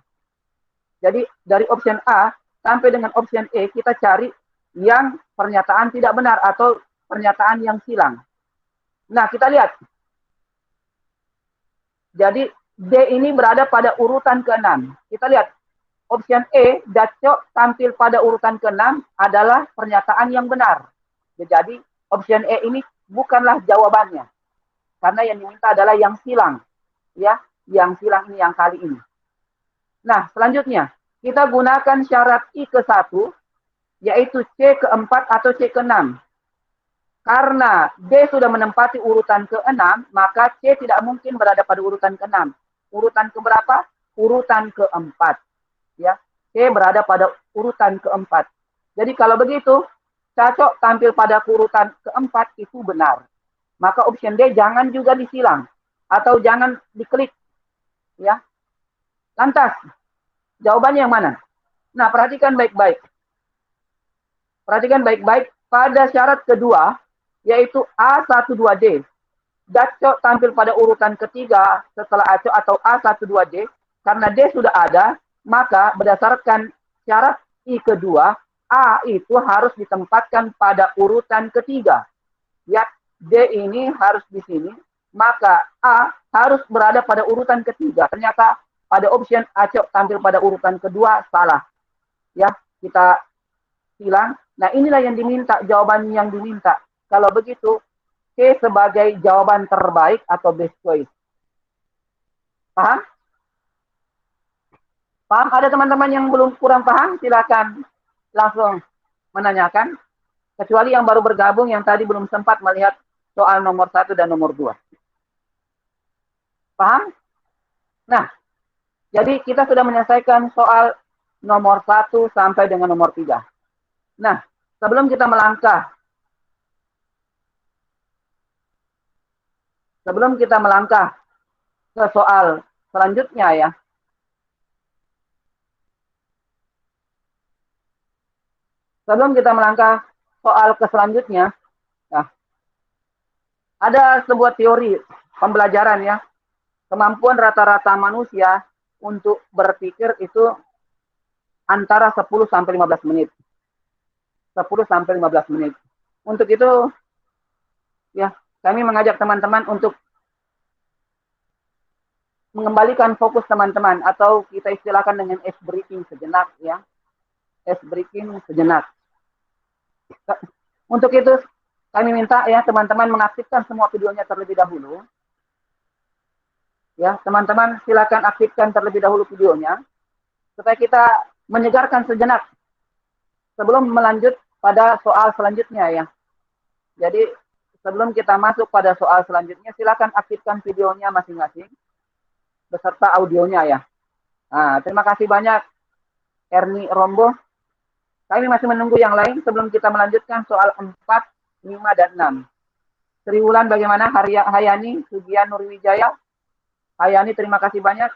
Jadi dari opsi A sampai dengan opsi E kita cari yang pernyataan tidak benar atau pernyataan yang silang. Nah, kita lihat. Jadi D ini berada pada urutan ke-6. Kita lihat. Opsi E, Daco tampil pada urutan ke-6 adalah pernyataan yang benar. Jadi opsi E ini bukanlah jawabannya. Karena yang diminta adalah yang silang. Ya, yang silang ini yang kali ini. Nah, selanjutnya kita gunakan syarat I ke-1, yaitu C ke-4 atau C ke-6. Karena D sudah menempati urutan ke-6, maka C tidak mungkin berada pada urutan ke-6. Urutan keberapa? Urutan ke-4. Ya, C berada pada urutan ke-4. Jadi kalau begitu, cocok tampil pada urutan ke-4 itu benar. Maka opsi D jangan juga disilang atau jangan diklik. Ya. Lantas, jawabannya yang mana? Nah, perhatikan baik-baik. Perhatikan baik-baik pada syarat kedua, yaitu A12D. Daco tampil pada urutan ketiga setelah ACO atau A12D. Karena D sudah ada, maka berdasarkan syarat I kedua, A itu harus ditempatkan pada urutan ketiga. Ya, D ini harus di sini, maka A harus berada pada urutan ketiga. Ternyata pada opsi ACO tampil pada urutan kedua, salah. Ya, kita silang. Nah, inilah yang diminta, jawaban yang diminta. Kalau begitu, C sebagai jawaban terbaik atau best choice. Paham? Paham? Ada teman-teman yang belum kurang paham? Silakan langsung menanyakan. Kecuali yang baru bergabung yang tadi belum sempat melihat soal nomor 1 dan nomor 2. Paham? Nah, jadi kita sudah menyelesaikan soal nomor 1 sampai dengan nomor 3. Nah, sebelum kita melangkah ke soal selanjutnya ya. Sebelum kita melangkah soal ke selanjutnya, nah, ada sebuah teori pembelajaran ya. Kemampuan rata-rata manusia untuk berpikir itu antara 10 sampai 15 menit. 10 sampai 15 menit. Untuk itu, ya, kami mengajak teman-teman untuk mengembalikan fokus teman-teman atau kita istilahkan dengan ice breaking sejenak ya. Ice breaking sejenak. Untuk itu kami minta ya teman-teman mengaktifkan semua videonya terlebih dahulu. Ya, teman-teman silakan aktifkan terlebih dahulu videonya supaya kita menyegarkan sejenak sebelum melanjut pada soal selanjutnya ya. Jadi sebelum kita masuk pada soal selanjutnya silakan aktifkan videonya masing-masing beserta audionya ya. Nah, terima kasih banyak Erni Rombo. Kami masih menunggu yang lain sebelum kita melanjutkan soal 4, 5, dan 6. Sri Wulan bagaimana? Hayani, Sugian Nurwijaya. Hayani terima kasih banyak.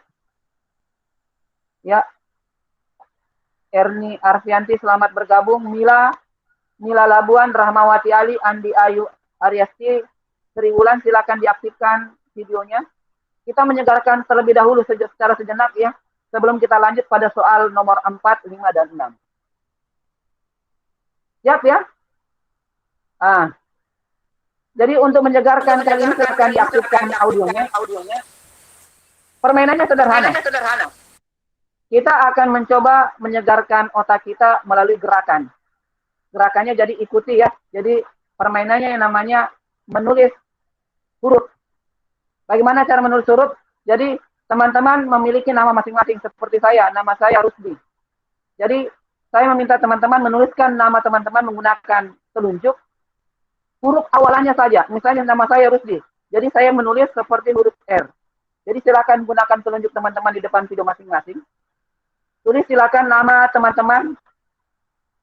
Ya. Erni Arfianti selamat bergabung. Mila Labuan, Rahmawati Ali, Andi Ayu Aryasti, Sri Wulan silakan diaktifkan videonya. Kita menyegarkan terlebih dahulu secara sejenak ya, sebelum kita lanjut pada soal nomor 4, 5, dan 6. Siap ya? Jadi untuk menyegarkan kali ini silakan diaktifkan audionya. Permainannya sederhana. Kita akan mencoba menyegarkan otak kita melalui gerakan. Gerakannya jadi ikuti ya. Jadi permainannya yang namanya menulis huruf. Bagaimana cara menulis huruf? Jadi teman-teman memiliki nama masing-masing seperti saya. Nama saya Rusdi. Jadi saya meminta teman-teman menuliskan nama teman-teman menggunakan telunjuk. Huruf awalannya saja. Misalnya nama saya Rusdi. Jadi saya menulis seperti huruf R. Jadi silakan gunakan telunjuk teman-teman di depan video masing-masing. Tulis silakan nama teman-teman.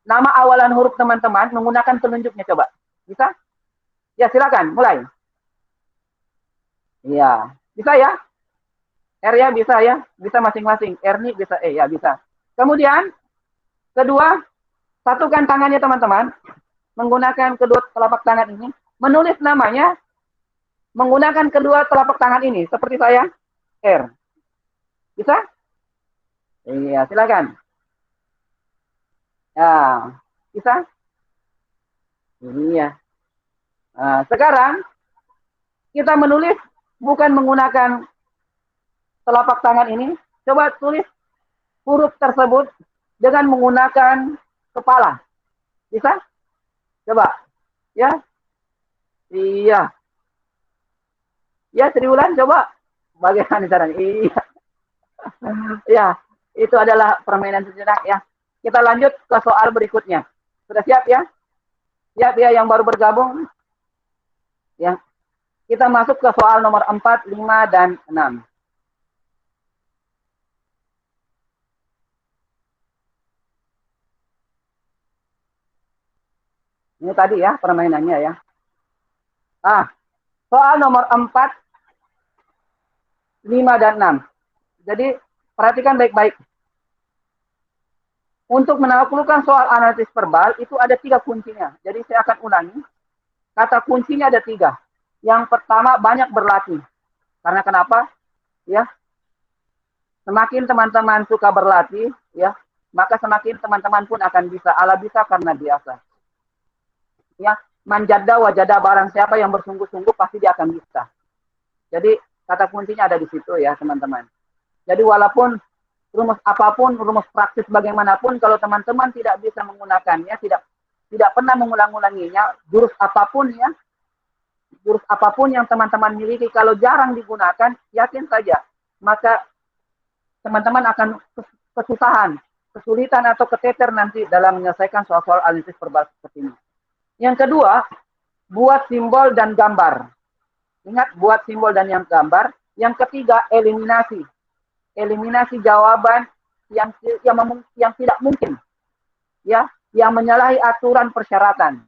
Nama awalan huruf teman-teman menggunakan telunjuknya coba. Bisa? Ya silakan, mulai. Iya, bisa ya? R ya bisa ya? Bisa masing-masing. R nih bisa E ya bisa. Kemudian kedua, satukan tangannya teman-teman. Menggunakan kedua telapak tangan ini. Menulis namanya menggunakan kedua telapak tangan ini. Seperti saya. R. Bisa? Iya, silakan. Ya, bisa? Iya. Nah, sekarang kita menulis bukan menggunakan telapak tangan ini. Coba tulis huruf tersebut dengan menggunakan kepala. Bisa? Coba. Ya. Iya. Ya, Sri Wulan coba. Bagaimana caranya? Iya. Ya, itu adalah permainan sejenak ya. Kita lanjut ke soal berikutnya. Sudah siap ya? Siap ya yang baru bergabung? Ya. Kita masuk ke soal nomor 4, 5, dan 6. Ini tadi ya permainannya ya. Soal nomor 4, 5, dan 6. Jadi perhatikan baik-baik. Untuk menaklukkan soal analisis verbal itu ada 3 kuncinya. Jadi saya akan ulangi. Kata kuncinya ada 3. Yang pertama banyak berlatih. Karena kenapa? Ya. Semakin teman-teman suka berlatih, ya, maka semakin teman-teman pun akan bisa. Ala bisa karena biasa. Ya, manjada wajada barang siapa yang bersungguh-sungguh pasti dia akan bisa. Jadi kata kuncinya ada di situ ya, teman-teman. Jadi walaupun rumus apapun, rumus praktis bagaimanapun, kalau teman-teman tidak bisa menggunakannya, tidak pernah mengulang-ulanginya, jurus apapun ya, jurus apapun yang teman-teman miliki, kalau jarang digunakan, yakin saja, maka teman-teman akan kesusahan, kesulitan atau keteter nanti dalam menyelesaikan soal-soal analisis verbal seperti ini. Yang kedua, buat simbol dan gambar. Ingat, buat simbol dan yang gambar. Yang ketiga, eliminasi. Eliminasi jawaban yang tidak mungkin, ya, yang menyalahi aturan persyaratan.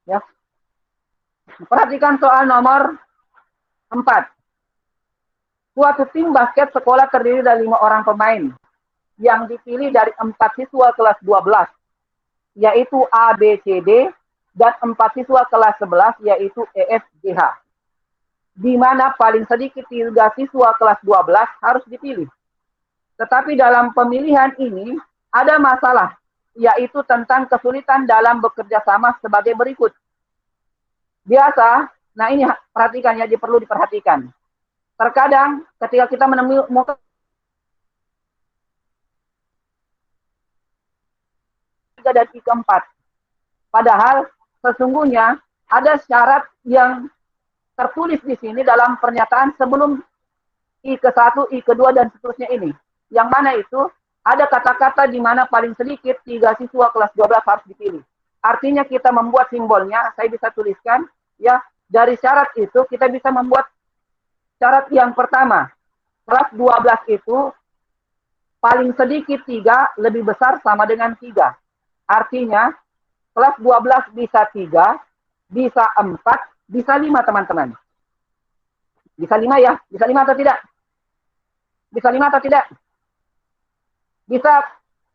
Ya. Perhatikan soal nomor 4. Suatu tim basket sekolah terdiri dari 5 orang pemain yang dipilih dari 4 siswa kelas 12, yaitu A, B, C, D, dan 4 siswa kelas 11, yaitu E, F, G, H. Di mana paling sedikit 3 siswa kelas 12 harus dipilih. Tetapi dalam pemilihan ini ada masalah, yaitu tentang kesulitan dalam bekerja sama sebagai berikut. Biasa, nah ini perhatikan ya, perlu diperhatikan. Terkadang ketika kita menemukan dan I-4, padahal sesungguhnya ada syarat yang tertulis di sini dalam pernyataan sebelum I-1, I-2, dan seterusnya ini. Yang mana itu ada kata-kata di mana paling sedikit 3 siswa kelas 12 harus dipilih. Artinya kita membuat simbolnya, saya bisa tuliskan, ya, dari syarat itu kita bisa membuat syarat yang pertama. Kelas 12 itu paling sedikit 3, lebih besar sama dengan 3. Artinya kelas 12 bisa 3, bisa 4, bisa 5 teman-teman. Bisa 5 ya? Bisa 5 atau tidak? Bisa 5 atau tidak? Bisa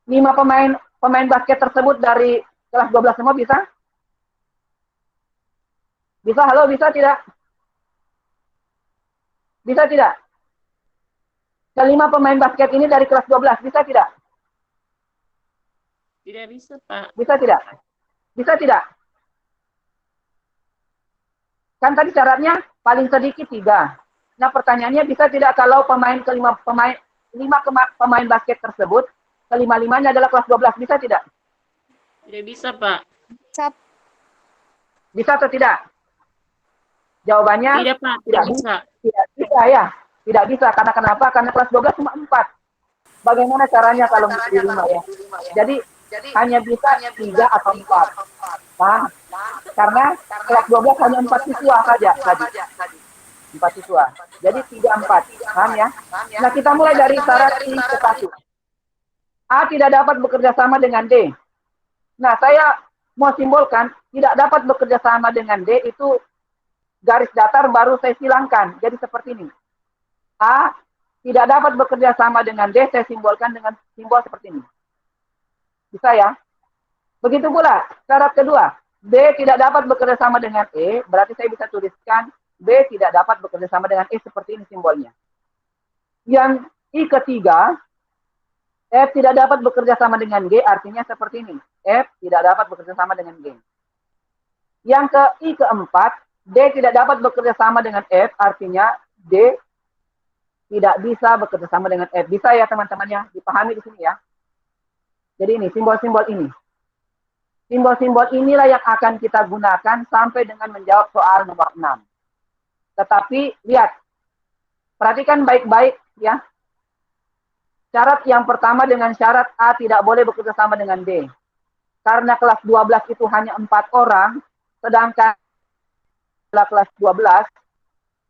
5 pemain basket tersebut dari kelas 12 semua bisa? Bisa, halo, bisa tidak? Bisa tidak? Kelima pemain basket ini dari kelas 12, bisa tidak? Tidak bisa, Pak. Bisa tidak? Bisa tidak? Kan tadi syaratnya paling sedikit 3. Nah, pertanyaannya bisa tidak kalau lima pemain basket tersebut, kelima-limanya adalah kelas 12, bisa tidak? Tidak bisa, Pak. Sap. Bisa atau tidak? Jawabannya Tidak, Pak. tidak Tidak bisa. Tidak bisa ya. Tidak bisa. Karena kenapa? Karena kelas 12 cuma 4. Bagaimana caranya kalau di 5 ya? Jadi hanya bisa 3 atau 4. Nah, karena kelas 12 hanya 4 siswa saja tadi. 4 siswa. Jadi 3, 4. Paham ya? Nah, kita mulai dari syarat I ke 1. A tidak dapat bekerja sama dengan D. Nah, saya mau simbolkan tidak dapat bekerja sama dengan D itu garis datar baru saya silangkan. Jadi seperti ini. A tidak dapat bekerja sama dengan D, saya simbolkan dengan simbol seperti ini. Bisa ya? Begitu pula syarat kedua. B tidak dapat bekerja sama dengan E, berarti saya bisa tuliskan B tidak dapat bekerja sama dengan E seperti ini simbolnya. Yang I ketiga, F tidak dapat bekerja sama dengan G, artinya seperti ini. F tidak dapat bekerja sama dengan G. Yang I keempat, D tidak dapat bekerja sama dengan F, artinya D tidak bisa bekerja sama dengan F. Bisa ya teman-teman ya? Dipahami di sini ya. Jadi ini, simbol-simbol ini. Simbol-simbol inilah yang akan kita gunakan sampai dengan menjawab soal nomor 6. Tetapi, lihat. Perhatikan baik-baik ya. Syarat yang pertama dengan syarat A tidak boleh bekerja sama dengan D. Karena kelas 12 itu hanya 4 orang, sedangkan adalah kelas 12,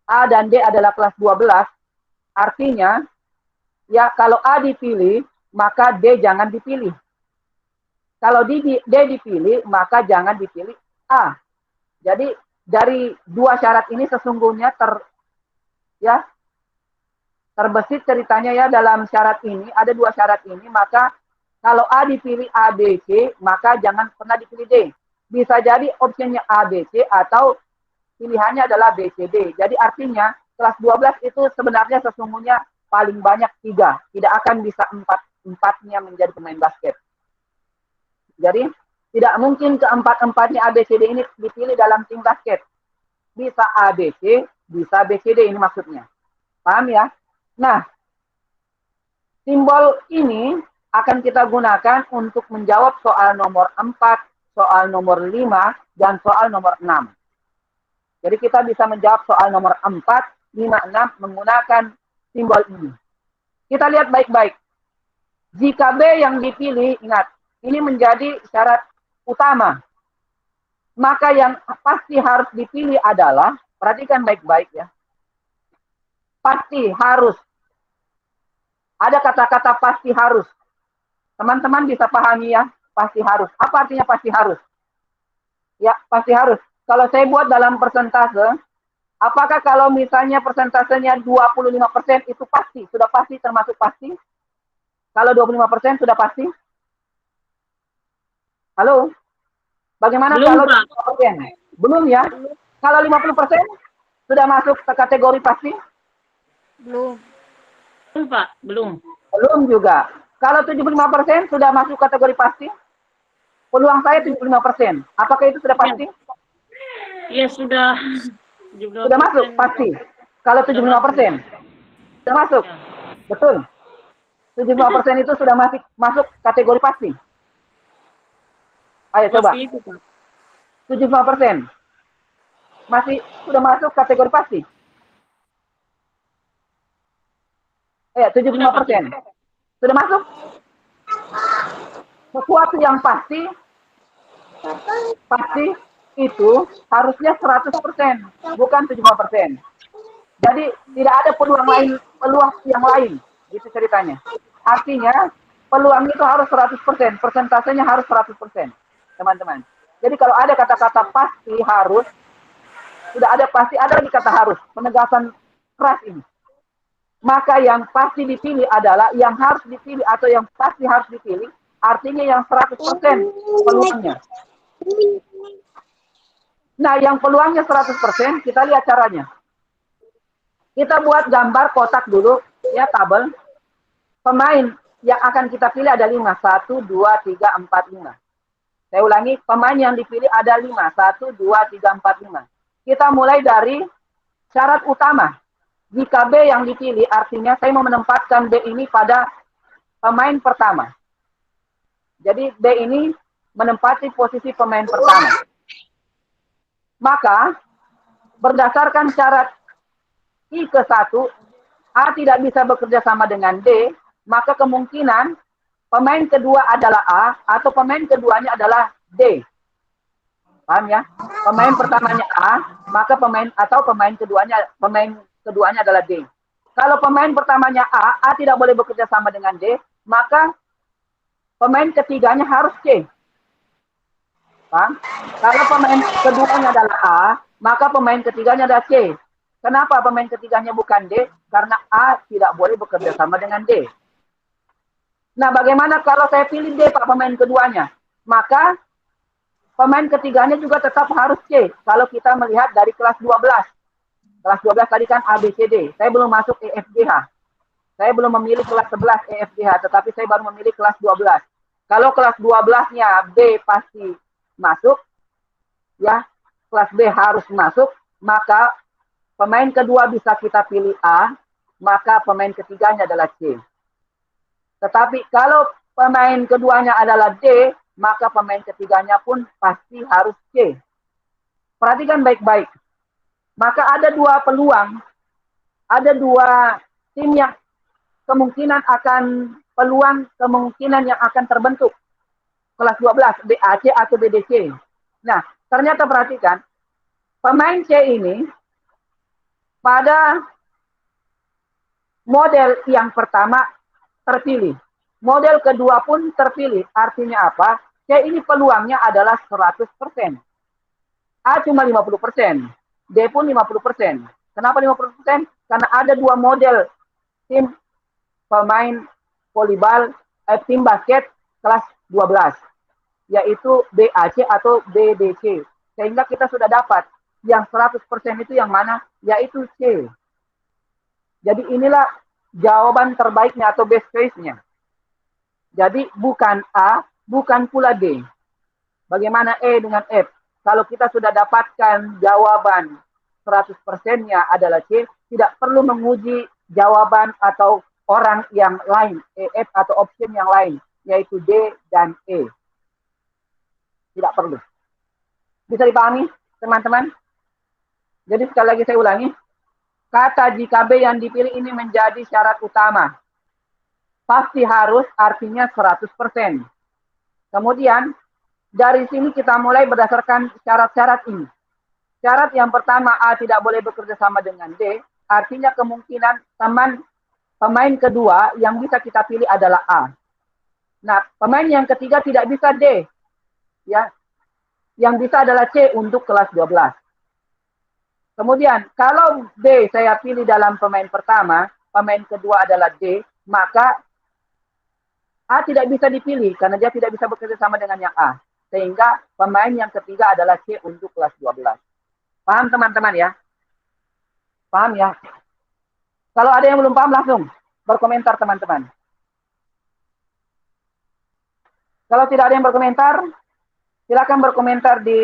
A dan D adalah kelas 12, artinya, ya kalau A dipilih, maka D jangan dipilih. Kalau D dipilih, maka jangan dipilih A. Jadi, dari dua syarat ini sesungguhnya terbesit ceritanya ya dalam syarat ini, ada dua syarat ini, maka kalau A dipilih A, B, C, maka jangan pernah dipilih D. Bisa jadi opsinya A, B, C, atau pilihannya adalah B, C, D. Jadi artinya kelas 12 itu sebenarnya sesungguhnya paling banyak 3. Tidak akan bisa 4-empatnya menjadi pemain basket. Jadi tidak mungkin keempat-empatnya A, B, C, D ini dipilih dalam tim basket. Bisa A, B, C, bisa B, C, D ini maksudnya. Paham ya? Nah, simbol ini akan kita gunakan untuk menjawab soal nomor 4, soal nomor 5, dan soal nomor 6. Jadi kita bisa menjawab soal nomor 4, 5, 6 menggunakan simbol ini. Kita lihat baik-baik. Jika B yang dipilih, ingat, ini menjadi syarat utama. Maka yang pasti harus dipilih adalah, perhatikan baik-baik ya, pasti harus. Ada kata-kata pasti harus. Teman-teman bisa pahami ya, pasti harus. Apa artinya pasti harus? Ya, pasti harus. Kalau saya buat dalam persentase, apakah kalau misalnya persentasenya 25% itu pasti? Sudah pasti termasuk pasti? Kalau 25% sudah pasti? Halo? Bagaimana Belum, kalau Pak. 50%? Belum ya? Kalau 50% sudah masuk ke kategori pasti? Belum. Belum, Pak. Belum. Belum juga. Kalau 75% sudah masuk kategori pasti? Peluang saya 75%. Apakah itu sudah pasti? Iya, sudah. Sudah masuk, pasti. Kalau 75%. Sudah masuk. Ya. Betul. 75% itu sudah masuk kategori pasti. Ayo coba. Pasti itu, Pak. 75%. Masih sudah masuk kategori pasti. 75%. Sudah masuk? Sesuatu yang pasti itu harusnya 100%, bukan 75%. Jadi tidak ada peluang yang lain, gitu ceritanya. Artinya peluang itu harus 100%, persentasenya harus 100%, teman-teman. Jadi kalau ada kata-kata pasti harus, sudah ada pasti, ada lagi kata harus, penegasan keras ini. maka yang pasti dipilih adalah yang harus dipilih atau yang pasti harus dipilih, artinya yang 100% peluangnya. Nah, yang peluangnya 100%, kita lihat caranya. Kita buat gambar kotak dulu, ya, tabel. Pemain yang akan kita pilih ada 5. 1, 2, 3, 4, 5. Saya ulangi, pemain yang dipilih ada 5. 1, 2, 3, 4, 5. Kita mulai dari syarat utama. Jika B yang dipilih, artinya saya mau menempatkan B ini pada pemain pertama. Jadi B ini menempati posisi pemain pertama. Maka, berdasarkan syarat I ke 1, A tidak bisa bekerja sama dengan D, maka kemungkinan pemain kedua adalah A atau pemain keduanya adalah D. Paham ya? Pemain pertamanya A, maka pemain keduanya adalah D. Kalau pemain pertamanya A tidak boleh bekerja sama dengan D, maka pemain ketiganya harus C. Paham? Kalau pemain keduanya adalah A, maka pemain ketiganya adalah C. Kenapa pemain ketiganya bukan D? Karena A tidak boleh bekerja sama dengan D. Nah, bagaimana kalau saya pilih D, Pak, pemain keduanya? Maka pemain ketiganya juga tetap harus C. Kalau kita melihat dari kelas 12. Kelas 12 tadi kan A, B, C, D. Saya belum masuk E, F, G, H. Saya belum memilih kelas 11 E, F, G, H. Tetapi saya baru memilih kelas 12. Kalau kelas 12-nya B pasti masuk, ya, kelas B harus masuk, maka pemain kedua bisa kita pilih A, maka pemain ketiganya adalah C. Tetapi kalau pemain keduanya adalah D, maka pemain ketiganya pun pasti harus C. Perhatikan baik-baik. Maka ada dua peluang, ada dua tim yang kemungkinan yang akan terbentuk. Kelas 12, BAC atau BDC. Nah, ternyata perhatikan, pemain C ini pada model yang pertama terpilih. Model kedua pun terpilih. Artinya apa? C ini peluangnya adalah 100%. A cuma 50%. D pun 50%. Kenapa 50%? Karena ada dua model tim pemain volleyball, tim basket kelas 12. Yaitu BAC atau BDC. Sehingga kita sudah dapat yang 100% itu yang mana? Yaitu C. Jadi inilah jawaban terbaiknya atau best case-nya. Jadi bukan A, bukan pula D. Bagaimana E dengan F? Kalau kita sudah dapatkan jawaban 100%-nya adalah C, tidak perlu menguji jawaban atau orang yang lain, F atau option yang lain, yaitu D dan E. Tidak perlu. Bisa dipahami, teman-teman? Jadi sekali lagi saya ulangi, kata jika B yang dipilih ini menjadi syarat utama. Pasti harus artinya 100%. Kemudian, dari sini kita mulai berdasarkan syarat-syarat ini. Syarat yang pertama, A tidak boleh bekerja sama dengan D, artinya kemungkinan pemain kedua yang bisa kita pilih adalah A. Nah, pemain yang ketiga tidak bisa D. Ya, yang bisa adalah C untuk kelas 12. Kemudian, kalau D saya pilih dalam pemain pertama, pemain kedua adalah D, maka A tidak bisa dipilih karena dia tidak bisa bekerja sama dengan yang A. Sehingga pemain yang ketiga adalah C untuk kelas 12. Paham teman-teman ya? Paham ya? Kalau ada yang belum paham langsung berkomentar teman-teman. Kalau tidak ada yang berkomentar, silakan berkomentar di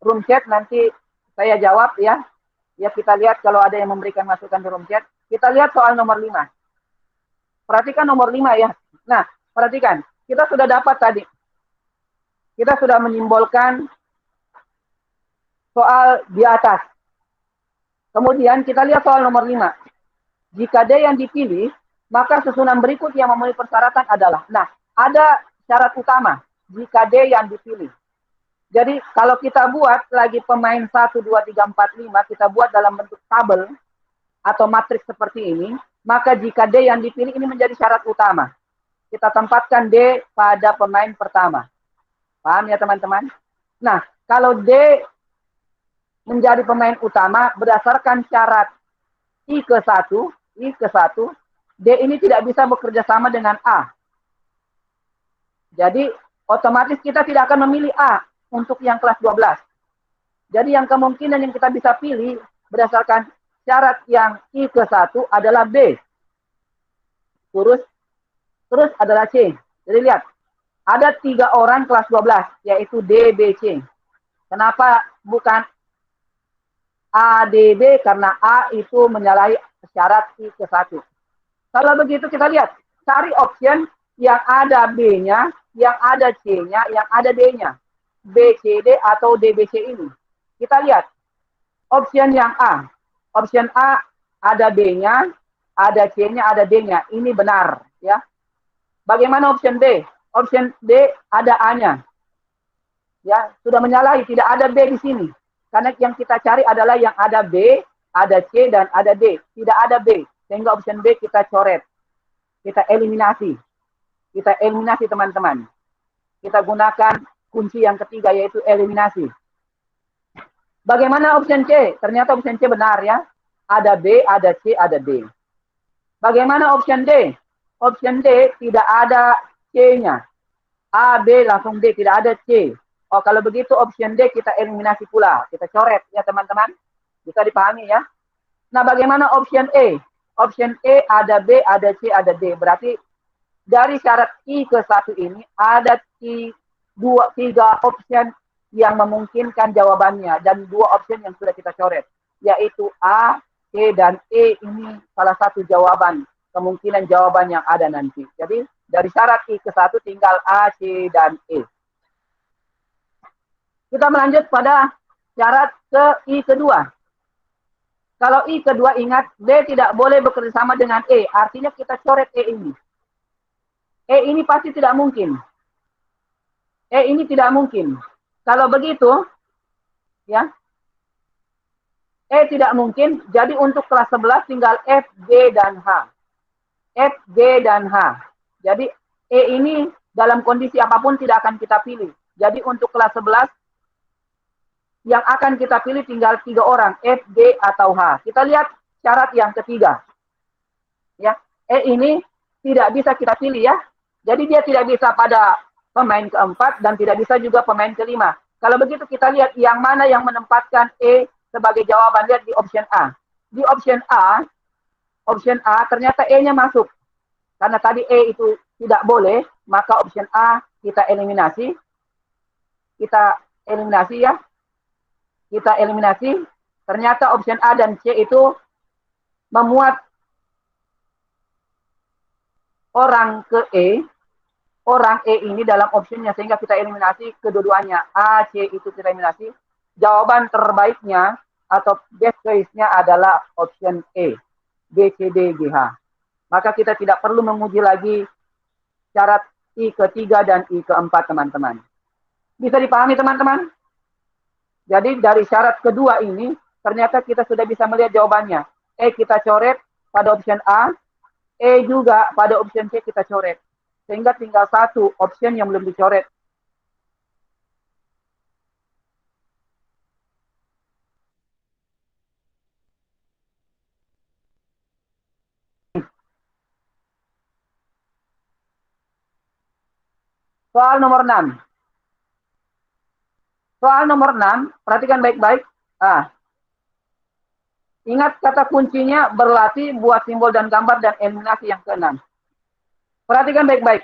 room chat, nanti saya jawab ya. Ya kita lihat kalau ada yang memberikan masukan di room chat. Kita lihat soal nomor 5. Perhatikan nomor 5 ya. Nah, perhatikan. Kita sudah dapat tadi. Kita sudah menyimbolkan soal di atas. Kemudian kita lihat soal nomor 5. Jika D yang dipilih, maka susunan berikut yang memenuhi persyaratan adalah. Nah, ada syarat utama. Jika D yang dipilih. Jadi kalau kita buat lagi pemain 1, 2, 3, 4, 5, kita buat dalam bentuk tabel atau matriks seperti ini, maka jika D yang dipilih ini menjadi syarat utama. Kita tempatkan D pada pemain pertama. Paham ya teman-teman? Nah, kalau D menjadi pemain utama berdasarkan syarat I ke 1, I ke 1, D ini tidak bisa bekerja sama dengan A. Jadi otomatis kita tidak akan memilih A untuk yang kelas 12. Jadi yang kemungkinan yang kita bisa pilih berdasarkan syarat yang I ke 1 adalah B. Terus adalah C. Jadi lihat, ada 3 orang kelas 12, yaitu D, B, C. Kenapa bukan A, D, B? Karena A itu menyalahi syarat I ke 1. Kalau begitu kita lihat, cari option yang ada B-nya, yang ada C-nya, yang ada D-nya. B, C, D atau D, B, C ini. Kita lihat, option yang A. Option A ada B-nya, ada C-nya, ada D-nya. Ini benar, ya. Bagaimana option B? Option D ada A-nya. Ya, sudah menyalahi, tidak ada B di sini. Karena yang kita cari adalah yang ada B, ada C, dan ada D. Tidak ada B. Sehingga option B kita coret. Kita eliminasi. Kita eliminasi teman-teman. Kita gunakan kunci yang ketiga yaitu eliminasi. Bagaimana option C? Ternyata option C benar ya. Ada B, ada C, ada D. Bagaimana option D? Option D tidak ada C-nya. A, B, langsung D. Tidak ada C. Oh, kalau begitu option D kita eliminasi pula. Kita coret ya teman-teman. Bisa dipahami ya. Nah, bagaimana option E? Option E ada B, ada C, ada D. Berarti dari syarat I ke 1 ini ada 3 option yang memungkinkan jawabannya. Dan 2 option yang sudah kita coret. Yaitu A, C, dan E ini salah satu jawaban. Kemungkinan jawaban yang ada nanti. Jadi dari syarat I ke 1 tinggal A, C, dan E. Kita melanjut pada syarat ke I kedua. Kalau I kedua ingat, B tidak boleh bekerja sama dengan E. Artinya kita coret E ini. E ini pasti tidak mungkin. E ini tidak mungkin. Kalau begitu, ya, E tidak mungkin. Jadi untuk kelas 11 tinggal F, G, dan H. F, G, dan H. Jadi E ini dalam kondisi apapun tidak akan kita pilih. Jadi untuk kelas 11, yang akan kita pilih tinggal 3 orang, F, G, atau H. Kita lihat syarat yang ketiga. Ya, E ini tidak bisa kita pilih ya. Jadi dia tidak bisa pada pemain keempat dan tidak bisa juga pemain kelima. Kalau begitu kita lihat yang mana yang menempatkan E sebagai jawaban. Lihat di option A. Di option A ternyata E-nya masuk. Karena tadi E itu tidak boleh, maka option A kita eliminasi. Kita eliminasi ya. Kita eliminasi, ternyata option A dan C itu memuat orang E ini dalam optionnya, sehingga kita eliminasi kedua-duanya. A, C itu kita eliminasi. Jawaban terbaiknya atau best choice-nya adalah option E, B, C, D, G, H. Maka kita tidak perlu menguji lagi syarat I ketiga dan I keempat, teman-teman. Bisa dipahami, teman-teman? Jadi dari syarat kedua ini, ternyata kita sudah bisa melihat jawabannya. E kita coret pada option A, E juga pada option C kita coret. Sehingga tinggal 1 option yang belum dicoret. Soal nomor 6. Soal nomor 6, perhatikan baik-baik. Ingat kata kuncinya berlatih, buat simbol dan gambar, dan eliminasi yang ke-6. Perhatikan baik-baik.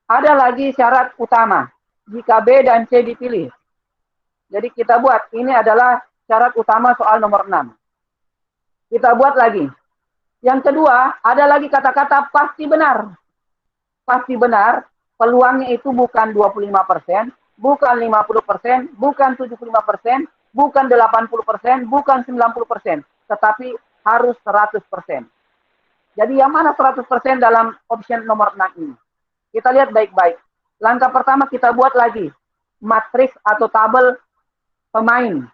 Ada lagi syarat utama. Jika B dan C dipilih. Jadi kita buat, ini adalah syarat utama soal nomor 6. Kita buat lagi. Yang kedua, ada lagi kata-kata pasti benar. Pasti benar, peluangnya itu bukan 25%, bukan 50%, bukan 75%, bukan 80%, bukan 90%, tetapi harus 100%. Jadi yang mana 100% dalam option nomor 6 ini? Kita lihat baik-baik. Langkah pertama kita buat lagi matriks atau tabel pemain.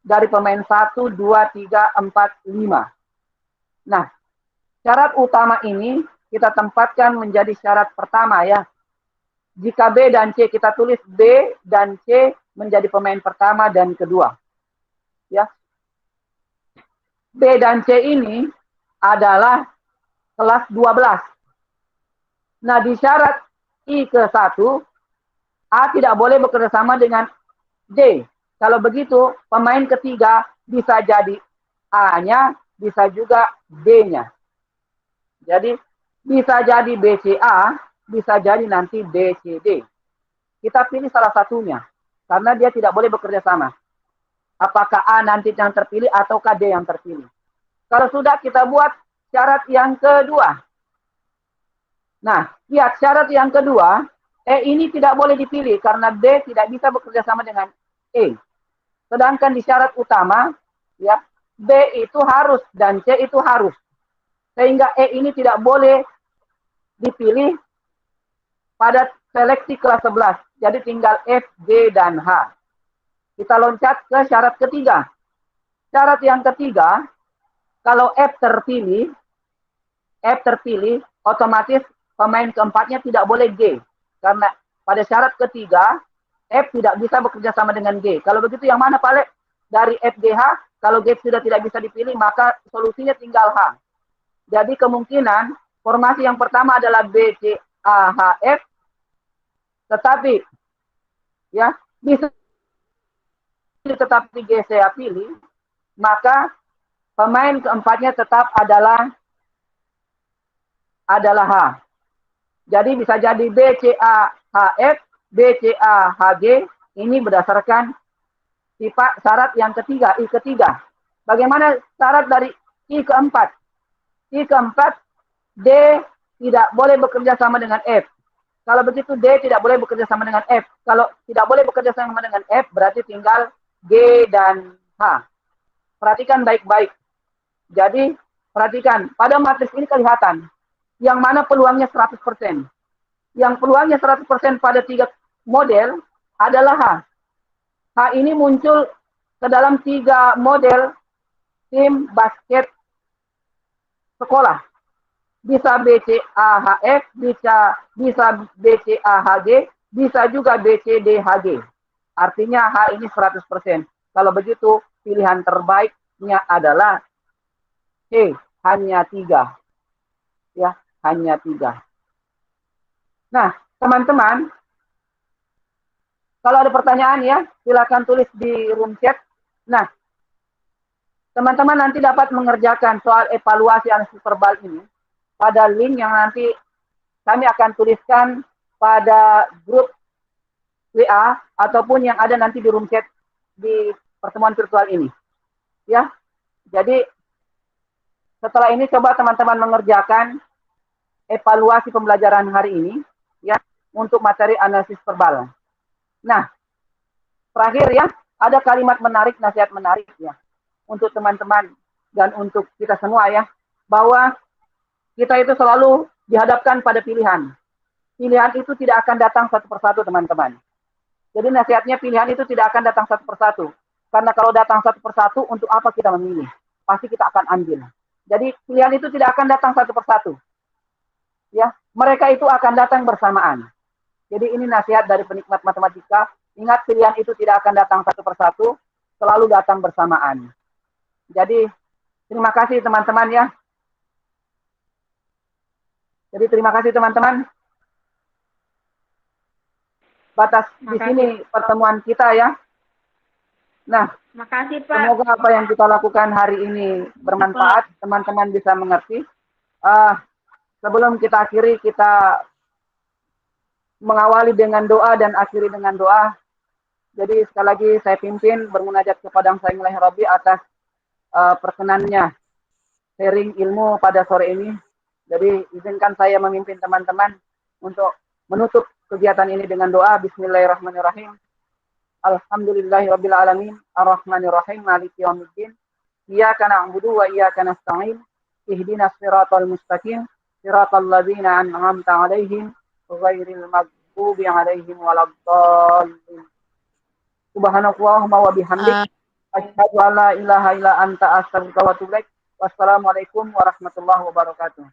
Dari pemain 1, 2, 3, 4, 5. Nah, syarat utama ini kita tempatkan menjadi syarat pertama ya. Jika B dan C kita tulis B dan C menjadi pemain pertama dan kedua. Ya. B dan C ini adalah kelas 12. Nah, di syarat I ke-1, A tidak boleh bekerja sama dengan D. Kalau begitu, pemain ketiga bisa jadi A-nya, bisa juga D-nya. Jadi, bisa jadi BCA, bisa jadi nanti BCD. Kita pilih salah satunya, karena dia tidak boleh bekerja sama. Apakah A nanti yang terpilih ataukah D yang terpilih. Kalau sudah, kita buat syarat yang kedua. Nah, lihat syarat yang kedua, E ini tidak boleh dipilih karena D tidak bisa bekerja sama dengan E. Sedangkan di syarat utama, ya, B itu harus dan C itu harus. Sehingga E ini tidak boleh dipilih pada seleksi kelas 11. Jadi tinggal F, G, dan H. Kita loncat ke syarat ketiga. Syarat yang ketiga, kalau F terpilih, otomatis pemain keempatnya tidak boleh G. Karena pada syarat ketiga, F tidak bisa bekerja sama dengan G. Kalau begitu yang mana Pak Le? Dari F, G, H, kalau G sudah tidak bisa dipilih, maka solusinya tinggal H. Jadi kemungkinan formasi yang pertama adalah B, C, A, H, F. Tetapi, ya, bisa tetapi G saya pilih, maka pemain keempatnya tetap adalah H. Jadi bisa jadi B, C, A, H, F, B, C, A, H, G. Ini berdasarkan sifat syarat yang ketiga, I ketiga. Bagaimana syarat dari I keempat? I keempat, D tidak boleh bekerja sama dengan F. Kalau begitu D tidak boleh bekerja sama dengan F. Kalau tidak boleh bekerja sama dengan F, berarti tinggal G dan H. Perhatikan baik-baik. Jadi, perhatikan, pada matris ini kelihatan yang mana peluangnya 100%. Yang peluangnya 100% pada 3 model adalah H. H ini muncul ke dalam 3 model tim basket sekolah. Bisa BCAHF, bisa BCAHG, bisa juga BCDHG. Artinya H ini 100%. Kalau begitu, pilihan terbaiknya adalah C, hanya 3. Ya, hanya 3. Nah, teman-teman, kalau ada pertanyaan ya, silakan tulis di room chat. Nah, teman-teman nanti dapat mengerjakan soal evaluasi analisis verbal ini pada link yang nanti kami akan tuliskan pada grup WA ataupun yang ada nanti di room chat di pertemuan virtual ini. Ya, jadi setelah ini coba teman-teman mengerjakan evaluasi pembelajaran hari ini ya untuk materi analisis verbal. Nah, terakhir ya, ada kalimat menarik, nasihat menarik ya untuk teman-teman dan untuk kita semua ya, bahwa kita itu selalu dihadapkan pada pilihan. Pilihan itu tidak akan datang satu persatu, teman-teman. Jadi nasihatnya, pilihan itu tidak akan datang satu persatu. Karena kalau datang satu persatu, untuk apa kita memilih? Pasti kita akan ambil. Jadi pilihan itu tidak akan datang satu persatu. Ya, mereka itu akan datang bersamaan. Jadi ini nasihat dari penikmat matematika. Ingat, pilihan itu tidak akan datang satu persatu, selalu datang bersamaan. Jadi terima kasih teman-teman ya. Jadi terima kasih teman-teman. Batas di sini pertemuan kita ya. Nah, Makasih Pak. semoga apa yang kita lakukan hari ini bermanfaat, teman-teman bisa mengerti. Sebelum kita akhiri, kita mengawali dengan doa dan akhiri dengan doa. Jadi sekali lagi saya pimpin bermunajat kepada Sang Ilahi Rabbi atas perkenannya sharing ilmu pada sore ini. Jadi izinkan saya memimpin teman-teman untuk menutup kegiatan ini dengan doa. Bismillahirrahmanirrahim. Alhamdulillahirabbil alamin, arrahmanirrahim, maliki yaumiddin. Iyyaka na'budu wa iyyaka nasta'in. Ihdinas siratal mustaqim, siratal ladzina an'amta 'alaihim ghairil maghdubi 'alaihim waladdallin. Subhanallahumma wa bihamdik, asyhadu an la ilaha illa anta, astaghfiruka wa atubu ilaik. Wassalamualaikum warahmatullahi wabarakatuh.